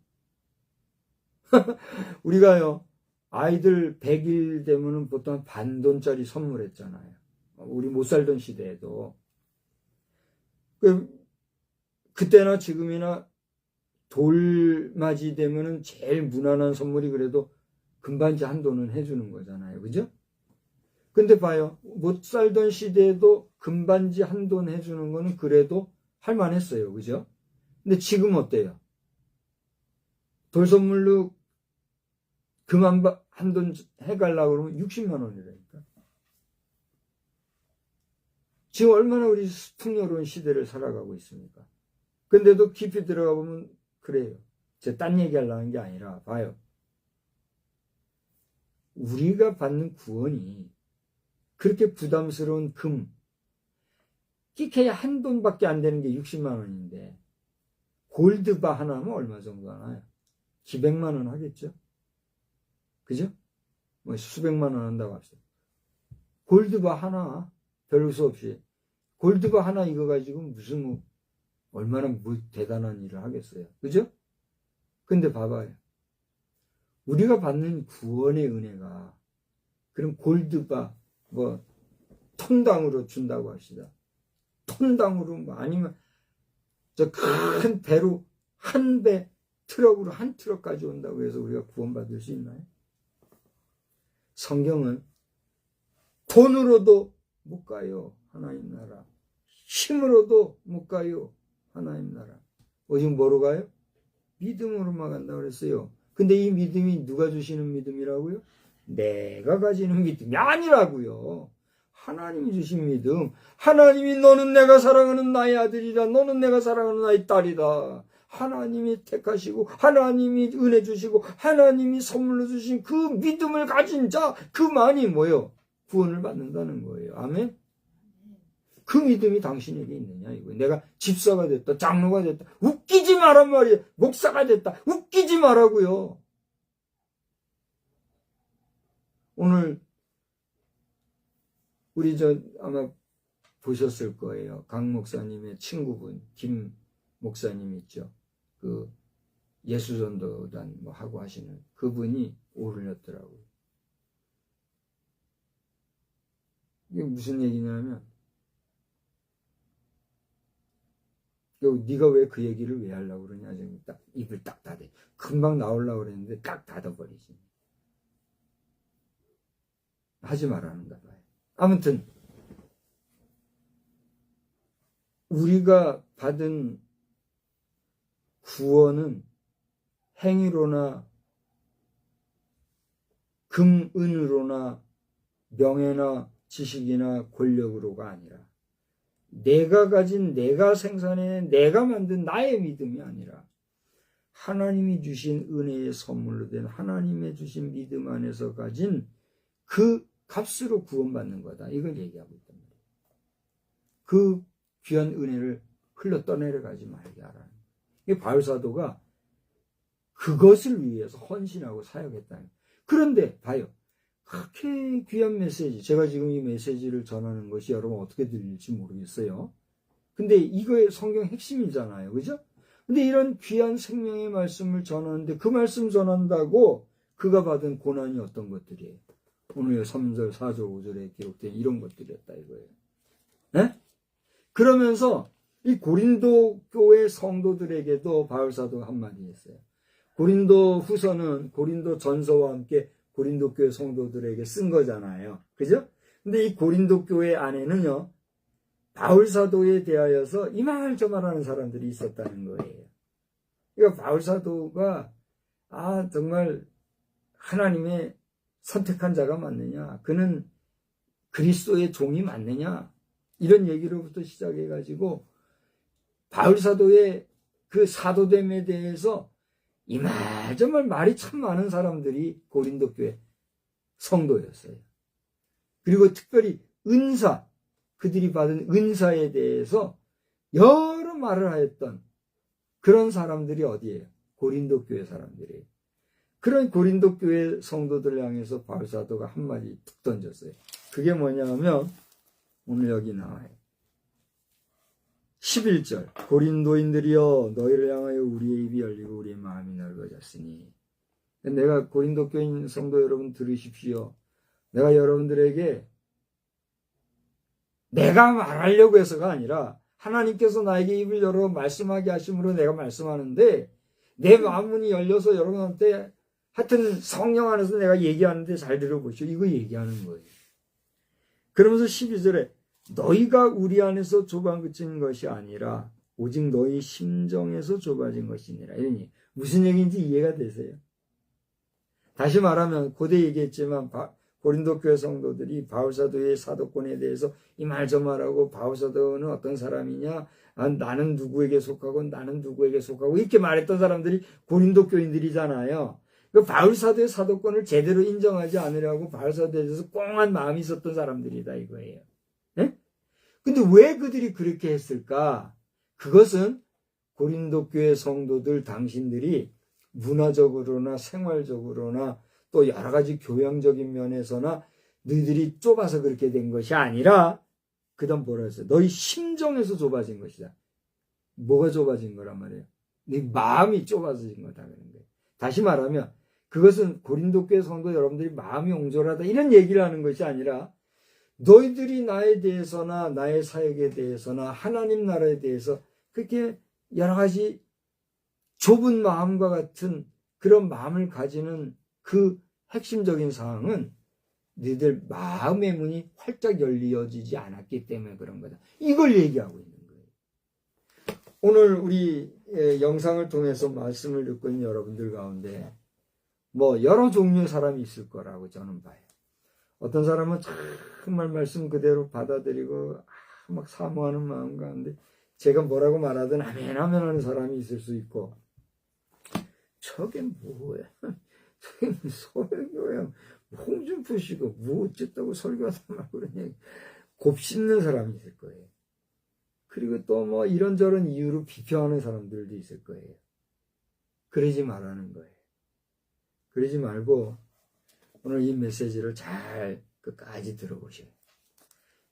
우리가요 아이들 100일 되면은 보통 반 돈짜리 선물했잖아요. 우리 못 살던 시대에도 그때나 지금이나 돌맞이 되면은 제일 무난한 선물이 그래도 금반지 한 돈은 해주는 거잖아요. 그죠? 근데 봐요. 못 살던 시대에도 금반지 한 돈 해주는 거는 그래도 할만했어요. 그죠? 근데 지금 어때요? 돌 선물로 금 한 돈 해가려고 그러면 60만 원이라니까. 지금 얼마나 우리 풍요로운 시대를 살아가고 있습니까? 근데도 깊이 들어가 보면 그래요. 제가 딴 얘기 하려는 게 아니라 봐요. 우리가 받는 구원이 그렇게 부담스러운 금, 끼케야 한 돈밖에 안 되는 게 60만 원인데 골드바 하나면 얼마 정도 하나요? 기백만 원 하겠죠? 그죠? 수백만 원 한다고 합시다. 골드바 하나 별 수 없이 골드바 하나 이거 가지고 무슨 얼마나 대단한 일을 하겠어요. 그죠? 근데 봐봐요. 우리가 받는 구원의 은혜가 그럼 골드바 톤당으로 준다고 합시다. 톤당으로 아니면 저 큰 배로 한 배 트럭으로 한 트럭까지 온다고 해서 우리가 구원받을 수 있나요? 성경은 돈으로도 못 가요. 하나님 나라. 힘으로도 못 가요. 하나님 나라. 오직 뭐로 가요? 믿음으로만 간다고 그랬어요. 근데 이 믿음이 누가 주시는 믿음이라고요? 내가 가지는 믿음이 아니라고요. 하나님이 주신 믿음. 하나님이 너는 내가 사랑하는 나의 아들이다. 너는 내가 사랑하는 나의 딸이다. 하나님이 택하시고 하나님이 은혜 주시고 하나님이 선물로 주신 그 믿음을 가진 자, 그만이 뭐예요? 구원을 받는다는 거예요. 아멘? 그 믿음이 당신에게 있느냐 이거. 내가 집사가 됐다, 장로가 됐다, 웃기지 마란 말이에요. 목사가 됐다, 웃기지 마라고요. 오늘 우리 아마 보셨을 거예요. 강 목사님의 친구분 김 목사님 있죠. 그 예수전도단 뭐 하고 하시는 그분이 오르렸더라고요. 이게 무슨 얘기냐면, 네가 왜 그 얘기를 왜 하려고 그러냐. 지금 딱 입을 딱 닫아. 금방 나오려고 그랬는데 딱 닫아버리지. 하지 말라는가 봐요. 아무튼 우리가 받은 구원은 행위로나 금, 은으로나 명예나 지식이나 권력으로가 아니라 내가 가진, 내가 생산해, 내가 만든 나의 믿음이 아니라 하나님이 주신 은혜의 선물로 된 하나님의 주신 믿음 안에서 가진 그 값으로 구원받는 거다. 이걸 얘기하고 있단 말이에요. 그 귀한 은혜를 흘러 떠내려가지 말게 하라는 거예요. 이 바울사도가 그것을 위해서 헌신하고 사역했다는 거예요. 그런데 봐요. 그렇게 귀한 메시지, 제가 지금 이 메시지를 전하는 것이 여러분 어떻게 들릴지 모르겠어요. 근데 이거의 성경 핵심이잖아요. 그죠? 근데 이런 귀한 생명의 말씀을 전하는데 그 말씀 전한다고 그가 받은 고난이 어떤 것들이에요? 오늘 3절, 4절, 5절에 기록된 이런 것들이었다 이거예요. 네? 그러면서 이 고린도 교회 성도들에게도 바울사도가 한마디 했어요. 고린도 후서는 고린도 전서와 함께 고린도 교회 성도들에게 쓴 거잖아요. 그죠? 근데 이 고린도 교회 안에는요, 바울사도에 대하여서 이 말 저 말 하는 사람들이 있었다는 거예요. 그러니까 바울사도가, 정말 하나님의 선택한 자가 맞느냐? 그는 그리스도의 종이 맞느냐? 이런 얘기로부터 시작해가지고, 바울사도의 그 사도됨에 대해서 이말저말 말이 참 많은 사람들이 고린도 교회 성도였어요. 그리고 특별히 은사, 그들이 받은 은사에 대해서 여러 말을 하였던 그런 사람들이 어디예요? 고린도 교회 사람들이에요. 그런 고린도 교회 성도들을 향해서 바울사도가 한마디 툭 던졌어요. 그게 뭐냐면 오늘 여기 나와요. 11절 고린도인들이여 너희를 향하여 우리의 입이 열리고 우리의 마음이 넓어졌으니. 내가 고린도 교인 성도 여러분 들으십시오. 내가 여러분들에게 내가 말하려고 해서가 아니라 하나님께서 나에게 입을 열어 말씀하게 하심으로 내가 말씀하는데 내 마음문이 열려서 여러분한테 하여튼 성령 안에서 내가 얘기하는데 잘 들어보시오. 이거 얘기하는 거예요. 그러면서 12절에 너희가 우리 안에서 좁아진 것이 아니라 오직 너희 심정에서 좁아진 것이니라. 이러니 무슨 얘기인지 이해가 되세요? 다시 말하면 고대 얘기했지만 고린도 교회 성도들이 바울사도의 사도권에 대해서 이 말 저 말하고 바울사도는 어떤 사람이냐, 나는 누구에게 속하고 나는 누구에게 속하고 이렇게 말했던 사람들이 고린도 교인들이잖아요. 그 바울사도의 사도권을 제대로 인정하지 않으려고 바울사도에 대해서 꽁한 마음이 있었던 사람들이다 이거예요. 네? 근데 왜 그들이 그렇게 했을까? 그것은 고린도 교회 성도들 당신들이 문화적으로나 생활적으로나 또 여러 가지 교양적인 면에서나 너희들이 좁아서 그렇게 된 것이 아니라 그 다음 뭐라 했어요? 너희 심정에서 좁아진 것이다. 뭐가 좁아진 거란 말이에요? 네 마음이 좁아진 거다 그런 거예요. 다시 말하면 그것은 고린도 교회 성도 여러분들이 마음이 옹졸하다 이런 얘기를 하는 것이 아니라 너희들이 나에 대해서나 나의 사역에 대해서나 하나님 나라에 대해서 그렇게 여러 가지 좁은 마음과 같은 그런 마음을 가지는 그 핵심적인 사항은 너희들 마음의 문이 활짝 열려지지 않았기 때문에 그런 거다. 이걸 얘기하고 있는 거예요. 오늘 우리 영상을 통해서 말씀을 듣고 있는 여러분들 가운데 뭐 여러 종류의 사람이 있을 거라고 저는 봐요. 어떤 사람은 정말 말씀 그대로 받아들이고 막 사모하는 마음 가운데 제가 뭐라고 말하든 아멘 아멘 하는 사람이 있을 수 있고, 저게 뭐야? 저게 설교야. 홍준표 씨가 뭐 어쨌다고 설교하다 말고 그러냐. 곱씹는 사람이 있을 거예요. 그리고 또 뭐 이런저런 이유로 비평하는 사람들도 있을 거예요. 그러지 말라는 거예요. 그러지 말고 오늘 이 메시지를 잘 끝까지 들어보셔요.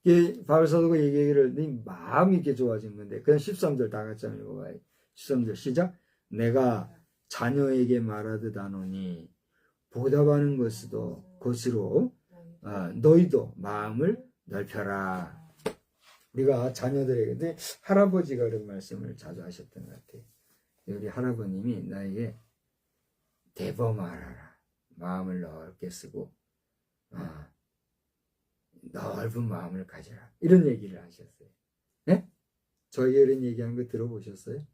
이게 바울사도가 얘기하기를 네 마음이 이렇게 좋아진 건데, 그냥 13절 다 같이 한번 읽어봐요. 13절 시작. 내가 자녀에게 말하듯 하노니 보답하는 것으로 너희도 마음을 넓혀라. 우리가 자녀들에게, 근데 할아버지가 그런 말씀을 자주 하셨던 것 같아요. 우리 할아버님이 나에게 대범하라, 마음을 넓게 쓰고 넓은 마음을 가져라, 이런 얘기를 하셨어요. 네? 저에게 이런 얘기하는 거 들어보셨어요?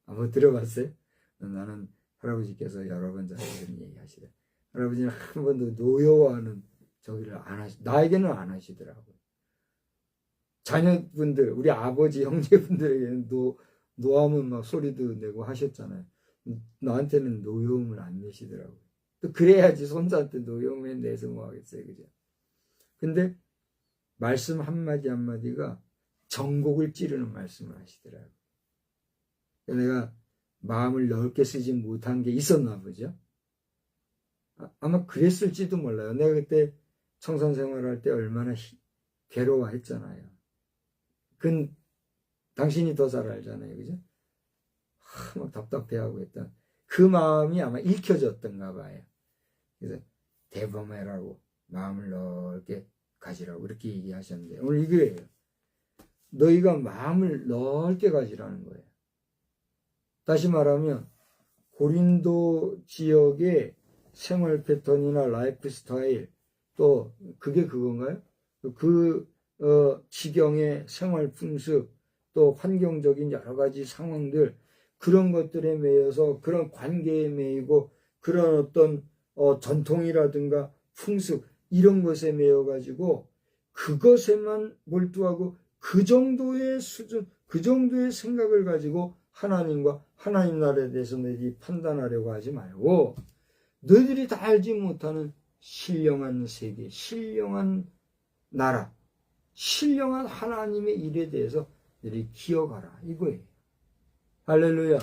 한번 들어봤어요? 나는 할아버지께서 여러 번 저에게 이런 얘기 하시더라고요. 할아버지는 한 번도 노여워하는 저기를 안 하시, 나에게는 안 하시더라고요. 자녀분들, 우리 아버지 형제분들에게는 노하면 막 소리도 내고 하셨잖아요. 나한테는 노여움을 안 내시더라고요. 또 그래야지 손자한테 노여움에 내서 뭐 하겠어요, 그죠? 근데 말씀 한마디 한마디가 전곡을 찌르는 말씀을 하시더라고요. 내가 마음을 넓게 쓰지 못한 게 있었나 보죠. 아마 그랬을지도 몰라요. 내가 그때 청산 생활할 때 얼마나 괴로워했잖아요. 그건 당신이 더 잘 알잖아요, 그죠? 막 답답해하고 했던 그 마음이 아마 읽혀졌던가 봐요. 그래서 대범해라고, 마음을 넓게 가지라고 이렇게 얘기하셨는데, 오늘 이거예요. 너희가 마음을 넓게 가지라는 거예요. 다시 말하면 고린도 지역의 생활 패턴이나 라이프 스타일, 또 그게 그건가요? 지경의 생활 풍습, 또 환경적인 여러 가지 상황들, 그런 것들에 매여서 그런 관계에 매이고 그런 어떤 전통이라든가 풍습, 이런 것에 매여가지고 그것에만 몰두하고 그 정도의 수준, 그 정도의 생각을 가지고 하나님과 하나님 나라에 대해서 너희들이 판단하려고 하지 말고, 너희들이 다 알지 못하는 신령한 세계, 신령한 나라, 신령한 하나님의 일에 대해서 너희들이 기억하라, 이거예요. 할렐루야.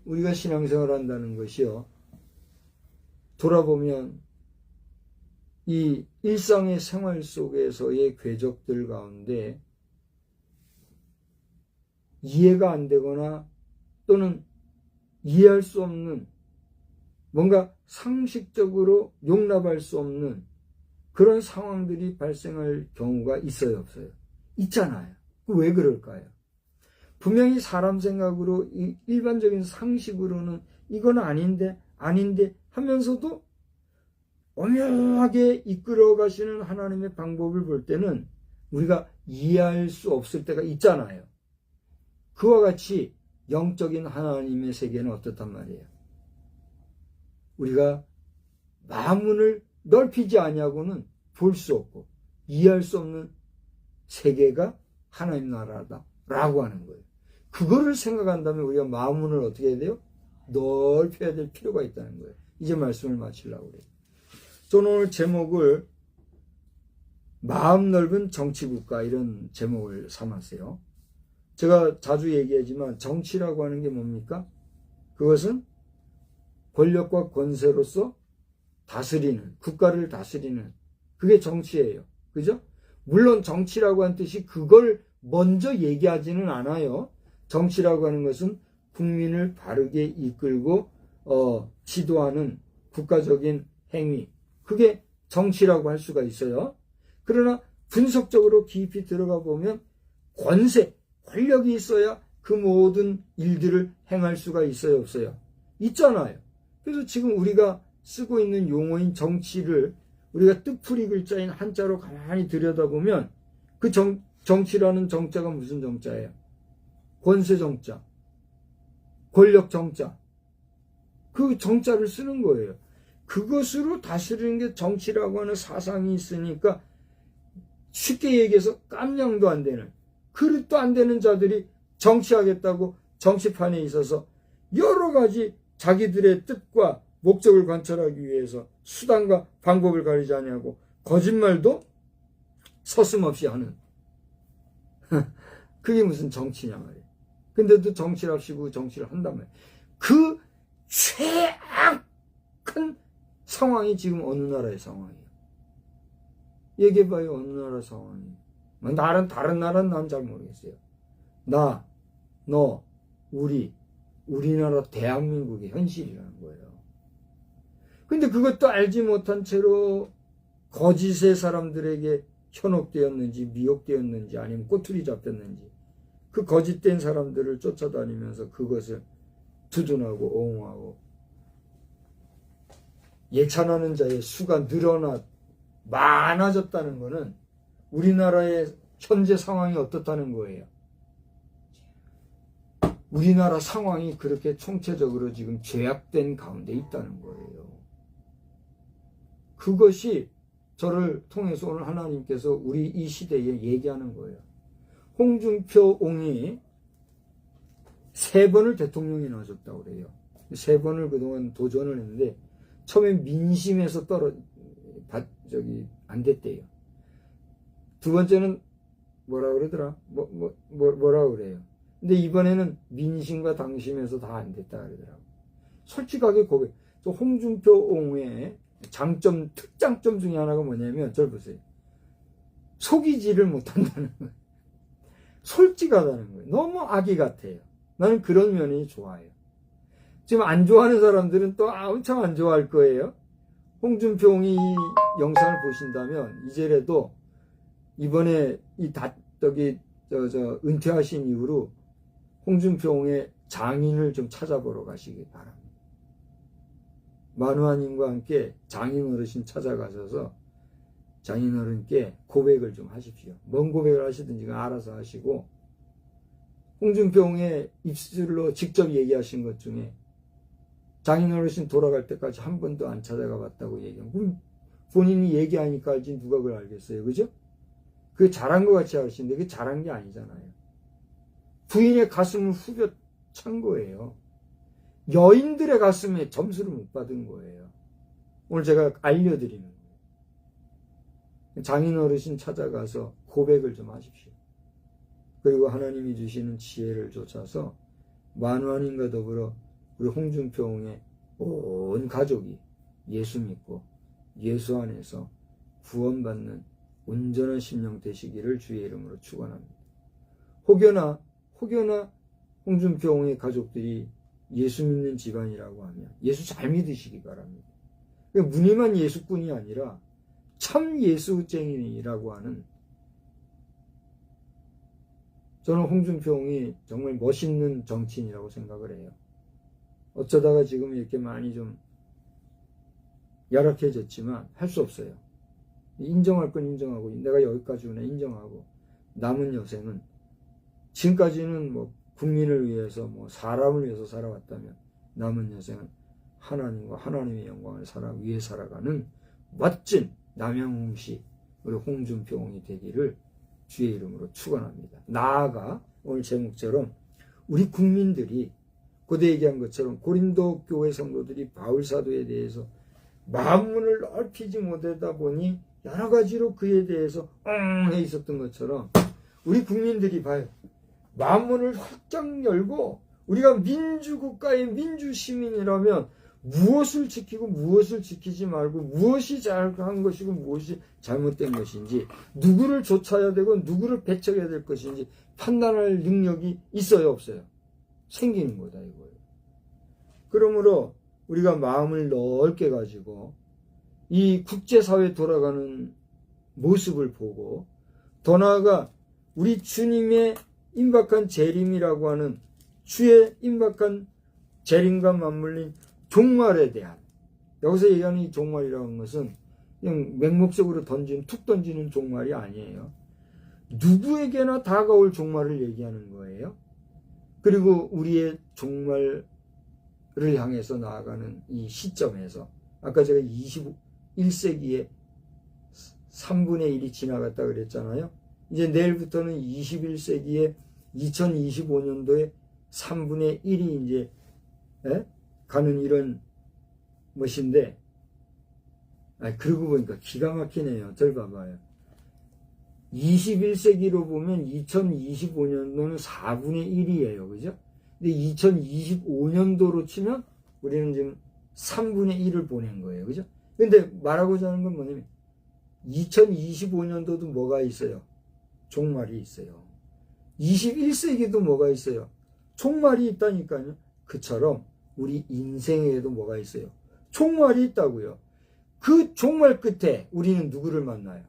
우리가 신앙생활 한다는 것이요, 돌아보면 이 일상의 생활 속에서의 궤적들 가운데 이해가 안 되거나 또는 이해할 수 없는, 뭔가 상식적으로 용납할 수 없는 그런 상황들이 발생할 경우가 있어요, 없어요? 있잖아요. 왜 그럴까요? 분명히 사람 생각으로, 일반적인 상식으로는 이건 아닌데 하면서도 오묘하게 이끌어 가시는 하나님의 방법을 볼 때는 우리가 이해할 수 없을 때가 있잖아요. 그와 같이 영적인 하나님의 세계는 어떻단 말이에요? 우리가 마음문을 넓히지 아니하고는 볼 수 없고 이해할 수 없는 세계가 하나님 나라다라고 하는 거예요. 그거를 생각한다면 우리가 마음문을 어떻게 해야 돼요? 넓혀야 될 필요가 있다는 거예요. 이제 말씀을 마치려고 그래요. 저는 오늘 제목을 마음 넓은 정치국가, 이런 제목을 삼았어요. 제가 자주 얘기하지만 정치라고 하는 게 뭡니까? 그것은 권력과 권세로서 다스리는, 국가를 다스리는, 그게 정치예요. 그죠? 물론 정치라고 하는 뜻이 그걸 먼저 얘기하지는 않아요. 정치라고 하는 것은 국민을 바르게 이끌고 지도하는 국가적인 행위, 그게 정치라고 할 수가 있어요. 그러나 분석적으로 깊이 들어가 보면 권력이 있어야 그 모든 일들을 행할 수가 있어요, 없어요? 있잖아요. 그래서 지금 우리가 쓰고 있는 용어인 정치를 우리가 뜻풀이 글자인 한자로 가만히 들여다보면 그 정치라는 정자가 무슨 정자예요? 권세 정자, 권력 정자. 그 정자를 쓰는 거예요. 그것으로 다스리는 게 정치라고 하는 사상이 있으니까 쉽게 얘기해서 깜냥도 안 되는, 그릇도 안 되는 자들이 정치하겠다고 정치판에 있어서 여러 가지 자기들의 뜻과 목적을 관철하기 위해서 수단과 방법을 가리지 아니하고 거짓말도 서슴없이 하는 그게 무슨 정치냐 말이에요. 근데도 정치랍시고 정치를 한단 말이에요. 그 최악한 상황이 지금 어느 나라의 상황이에요. 얘기해봐요. 어느 나라 상황이에요. 다른 나라는 난 잘 모르겠어요. 나, 너, 우리나라 대한민국의 현실이라는 거예요. 근데 그것도 알지 못한 채로 거짓의 사람들에게 현혹되었는지 미혹되었는지 아니면 꼬투리 잡혔는지 그 거짓된 사람들을 쫓아다니면서 그것을 두둔하고 옹호하고 예찬하는 자의 수가 많아졌다는 것은 우리나라의 현재 상황이 어떻다는 거예요. 우리나라 상황이 그렇게 총체적으로 지금 죄악된 가운데 있다는 거예요. 그것이 저를 통해서 오늘 하나님께서 우리 이 시대에 얘기하는 거예요. 홍준표 옹이 3번을 대통령이 나왔다고 그래요. 3번을 그동안 도전을 했는데 처음에 민심에서 안 됐대요. 두 번째는 뭐라 그러더라? 뭐라 그래요? 근데 이번에는 민심과 당심에서 다 안 됐다 그러더라고. 솔직하게 고백. 또 홍준표 옹의 특장점 중에 하나가 뭐냐면, 저를 보세요. 속이지를 못한다는 거예요. 솔직하다는 거예요. 너무 아기 같아요. 나는 그런 면이 좋아요. 지금 안 좋아하는 사람들은 또 엄청 안 좋아할 거예요. 홍준표 옹이 이 영상을 보신다면, 이제라도 이번에 은퇴하신 이후로 홍준표 옹의 장인을 좀 찾아보러 가시기 바랍니다. 만화님과 함께 장인 어르신 찾아가셔서 장인 어른께 고백을 좀 하십시오. 뭔 고백을 하시든지 알아서 하시고, 홍준표 옹의 입술로 직접 얘기하신 것 중에 장인 어르신 돌아갈 때까지 한 번도 안 찾아가 봤다고 얘기하고, 본인이 얘기하니까 알지 누가 그걸 알겠어요. 그죠? 그게 잘한 것 같이 하시는데 그게 잘한 게 아니잖아요. 부인의 가슴을 후벼 찬 거예요. 여인들의 가슴에 점수를 못 받은 거예요. 오늘 제가 알려드리는 거예요. 장인 어르신 찾아가서 고백을 좀 하십시오. 그리고 하나님이 주시는 지혜를 쫓아서 만화님과 더불어 우리 홍준표 옹의 온 가족이 예수 믿고 예수 안에서 구원받는 온전한 심령 되시기를 주의 이름으로 축원합니다. 혹여나 홍준표 옹의 가족들이 예수 믿는 집안이라고 하면 예수 잘 믿으시기 바랍니다. 무늬만 예수꾼이 아니라 참 예수쟁이라고 하는, 저는 홍준표 옹이 정말 멋있는 정치인이라고 생각을 해요. 어쩌다가 지금 이렇게 많이 좀 열악해졌지만 할 수 없어요. 인정할 건 인정하고, 내가 여기까지 오네 인정하고, 남은 여생은 지금까지는 국민을 위해서 사람을 위해서 살아왔다면 남은 여생은 하나님과 하나님의 영광을 위해 살아가는 멋진 남양홍시 우리 홍준표 옹이 되기를 주의 이름으로 축원합니다. 나아가 오늘 제목처럼 우리 국민들이 고대 얘기한 것처럼 고린도 교회 성도들이 바울 사도에 대해서 마음문을 넓히지 못하다 보니 여러 가지로 그에 대해서 해 있었던 것처럼 우리 국민들이 봐요. 마음문을 확장 열고 우리가 민주국가의 민주시민이라면 무엇을 지키고 무엇을 지키지 말고, 무엇이 잘한 것이고 무엇이 잘못된 것인지, 누구를 쫓아야 되고 누구를 배척해야 될 것인지 판단할 능력이 있어요, 없어요? 생기는 거다 이거예요. 그러므로 우리가 마음을 넓게 가지고 이 국제사회 돌아가는 모습을 보고, 더 나아가 우리 주님의 임박한 재림이라고 하는 주의 임박한 재림과 맞물린 종말에 대한, 여기서 얘기하는 이 종말이라는 것은 그냥 맹목적으로 툭 던지는 종말이 아니에요. 누구에게나 다가올 종말을 얘기하는 거예요. 그리고 우리의 종말을 향해서 나아가는 이 시점에서, 아까 제가 21세기에 3분의 1이 지나갔다 그랬잖아요. 이제 내일부터는 21세기에 2025년도에 3분의 1이 이제 가는 이런 것인데, 그러고 보니까 기가 막히네요. 절 봐봐요. 21세기로 보면 2025년도는 4분의 1이에요. 그죠? 근데 2025년도로 치면 우리는 지금 3분의 1을 보낸 거예요. 그죠? 근데 말하고자 하는 건 뭐냐면 2025년도도 뭐가 있어요? 종말이 있어요. 21세기도 뭐가 있어요? 종말이 있다니까요. 그처럼 우리 인생에도 뭐가 있어요? 종말이 있다고요. 그 종말 끝에 우리는 누구를 만나요?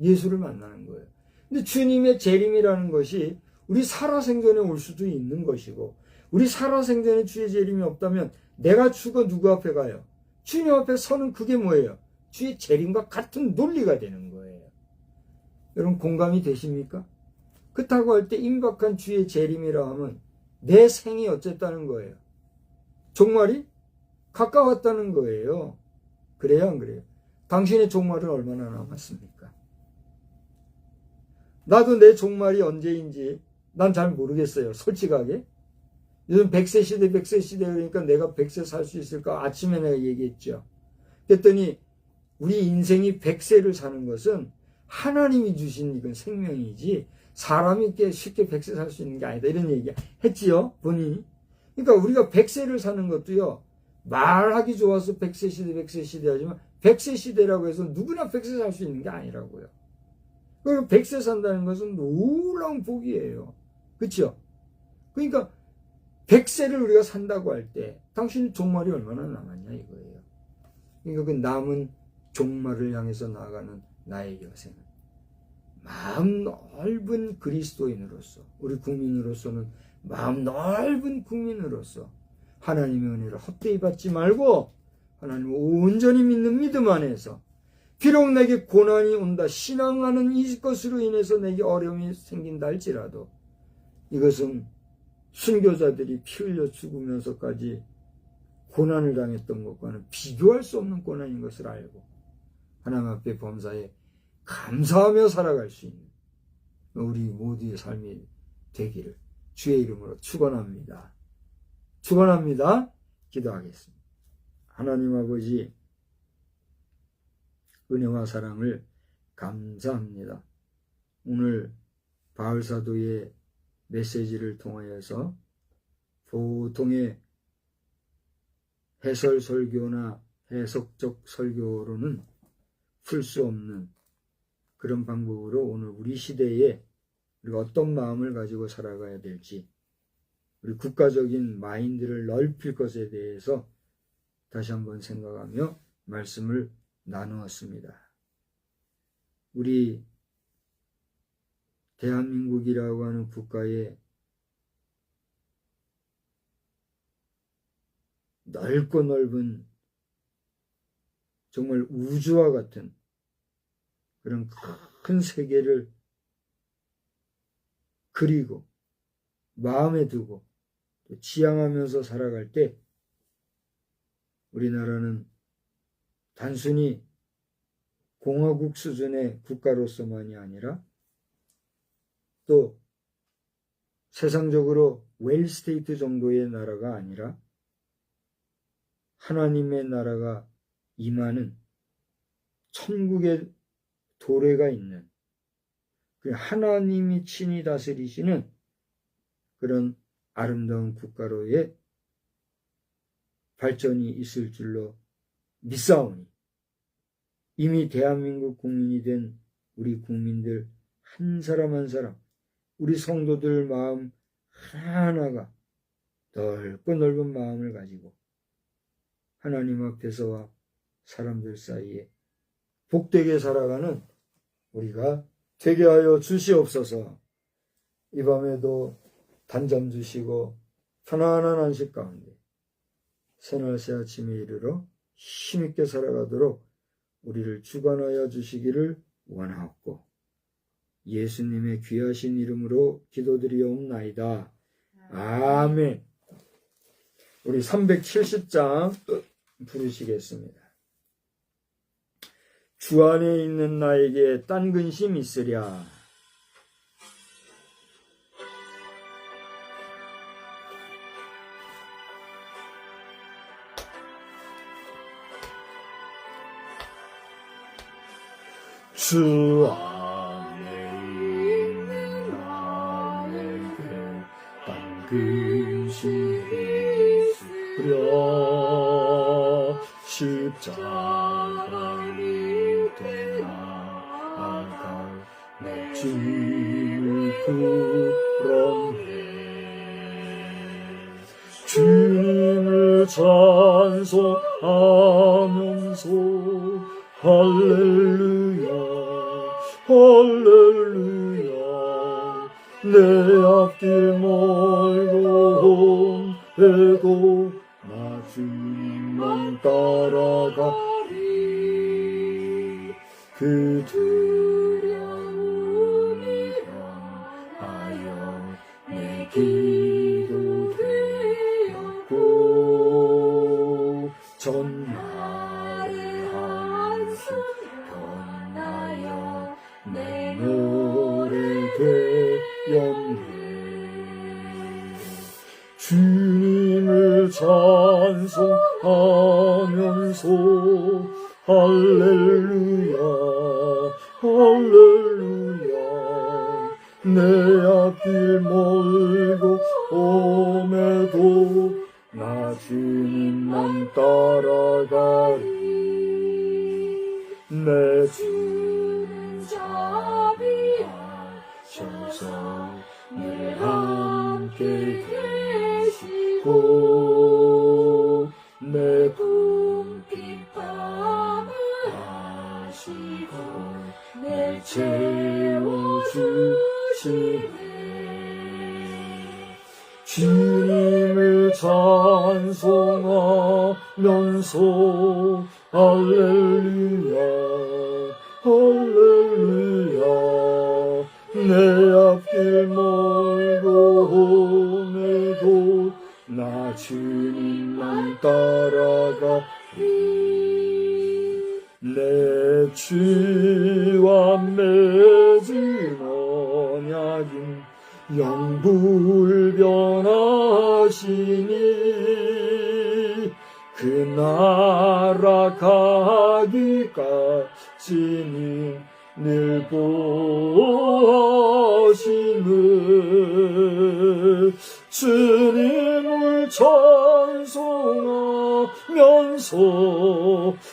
예수를 만나는 거예요. 근데 주님의 재림이라는 것이 우리 살아생전에 올 수도 있는 것이고, 우리 살아생전에 주의 재림이 없다면 내가 죽어 누구 앞에 가요? 주님 앞에 서는 그게 뭐예요? 주의 재림과 같은 논리가 되는 거예요. 여러분 공감이 되십니까? 그렇다고 할 때 임박한 주의 재림이라 하면 내 생이 어쨌다는 거예요? 종말이 가까웠다는 거예요. 그래요, 안 그래요? 당신의 종말은 얼마나 남았습니까? 나도 내 종말이 언제인지 난 잘 모르겠어요. 솔직하게. 요즘 100세 시대, 100세 시대 그러니까 내가 100세 살 수 있을까? 아침에 내가 얘기했죠. 그랬더니 우리 인생이 100세를 사는 것은 하나님이 주신 이건 생명이지 사람이 쉽게 100세 살 수 있는 게 아니다. 이런 얘기 했지요, 본인이. 그러니까 우리가 100세를 사는 것도요, 말하기 좋아서 100세 시대, 100세 시대 하지만 100세 시대라고 해서 누구나 100세 살 수 있는 게 아니라고요. 그리고 100세 산다는 것은 놀라운 복이에요. 그렇죠? 그러니까 100세를 우리가 산다고 할 때 당신 종말이 얼마나 남았냐 이거예요. 그러니까 그 남은 종말을 향해서 나아가는 나의 여생은 마음 넓은 그리스도인으로서, 우리 국민으로서는 마음 넓은 국민으로서 하나님의 은혜를 헛되이 받지 말고 하나님을 온전히 믿는 믿음 안에서, 비록 내게 고난이 온다, 신앙하는 이것으로 인해서 내게 어려움이 생긴다 할지라도 이것은 순교자들이 피 흘려 죽으면서까지 고난을 당했던 것과는 비교할 수 없는 고난인 것을 알고 하나님 앞에 범사에 감사하며 살아갈 수 있는 우리 모두의 삶이 되기를 주의 이름으로 축원합니다. 축원합니다. 기도하겠습니다. 하나님 아버지, 은혜와 사랑을 감사합니다. 오늘 바울사도의 메시지를 통하여서 보통의 해설 설교나 해석적 설교로는 풀 수 없는 그런 방법으로 오늘 우리 시대에 우리가 어떤 마음을 가지고 살아가야 될지, 우리 국가적인 마인드를 넓힐 것에 대해서 다시 한번 생각하며 말씀을 나누었습니다. 우리 대한민국이라고 하는 국가에 넓고 넓은 정말 우주와 같은 그런 큰 세계를 그리고 마음에 두고 또 지향하면서 살아갈 때 우리나라는 단순히 공화국 수준의 국가로서만이 아니라 또 세상적으로 웰스테이트 정도의 나라가 아니라 하나님의 나라가 임하는 천국의 도래가 있는 그 하나님이 친히 다스리시는 그런 아름다운 국가로의 발전이 있을 줄로 믿사오니 이미 대한민국 국민이 된 우리 국민들 한 사람 한 사람, 우리 성도들 마음 하나하나가 넓고 넓은 마음을 가지고 하나님 앞에서와 사람들 사이에 복되게 살아가는 우리가 되게 하여 주시옵소서. 이 밤에도 단잠 주시고 편안한 안식 가운데 새날 새 아침에 이르러 힘있게 살아가도록 우리를 주관하여 주시기를 원하옵고 예수님의 귀하신 이름으로 기도드리옵나이다. 아멘. 우리 370장 부르시겠습니다. 주 안에 있는 나에게 딴 근심 있으랴. 주 안에 있는 나에게 딴 근심 있으랴. 십자가 밑에 나아가 내 짐을 풀었네. 주님을 찬송하면서 할렐루야 할렐루야. 내 앞길 멀고 해도 나 주님만 따라가리. 그 두려움이 변하여 내 기도 되었고 전날의 한숨 변하여 내 노래 되었네. 주님을 찬송하면서 할렐루야 할렐루야. 내 앞길 멀고 옴에도 나 주님만 따라가리. 내 주는 자비하셔서 늘 함께 계시고 내 궁핍 감하시고 내 채워주시네. 주님을 찬송하면서 할렐루야 할렐루야. 내 앞길 멀고 옴에도 나 주님만 따라가리. 내 주와 맺은 언약은 영불변하시니 그 나라 가기까지는 늘 보호하시네. 주님을 찬송하면서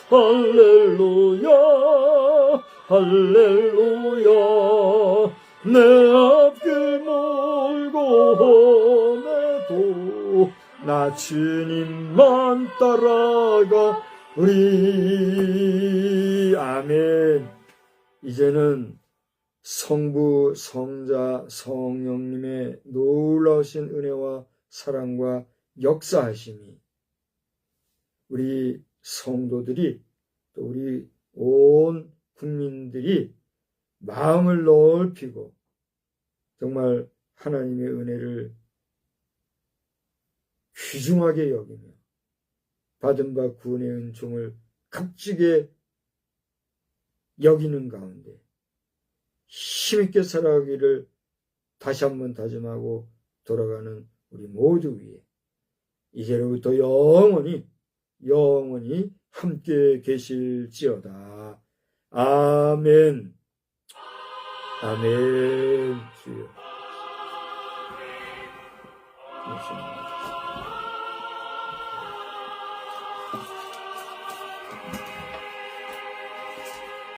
할렐루야 할렐루야. 내 앞길 멀고 옴에도 나 주님만 따라가리. 아멘. 이제는 성부, 성자, 성령님의 놀라우신 은혜와 사랑과 역사하심이 우리 성도들이 또 우리 온 국민들이 마음을 넓히고 정말 하나님의 은혜를 귀중하게 여기며 받은 바 구원의 은총을 값지게 여기는 가운데 힘있게 살아가기를 다시 한번 다짐하고 돌아가는 우리 모두 위에 이제로부터 영원히 함께 계실지어다. 아멘. 아멘.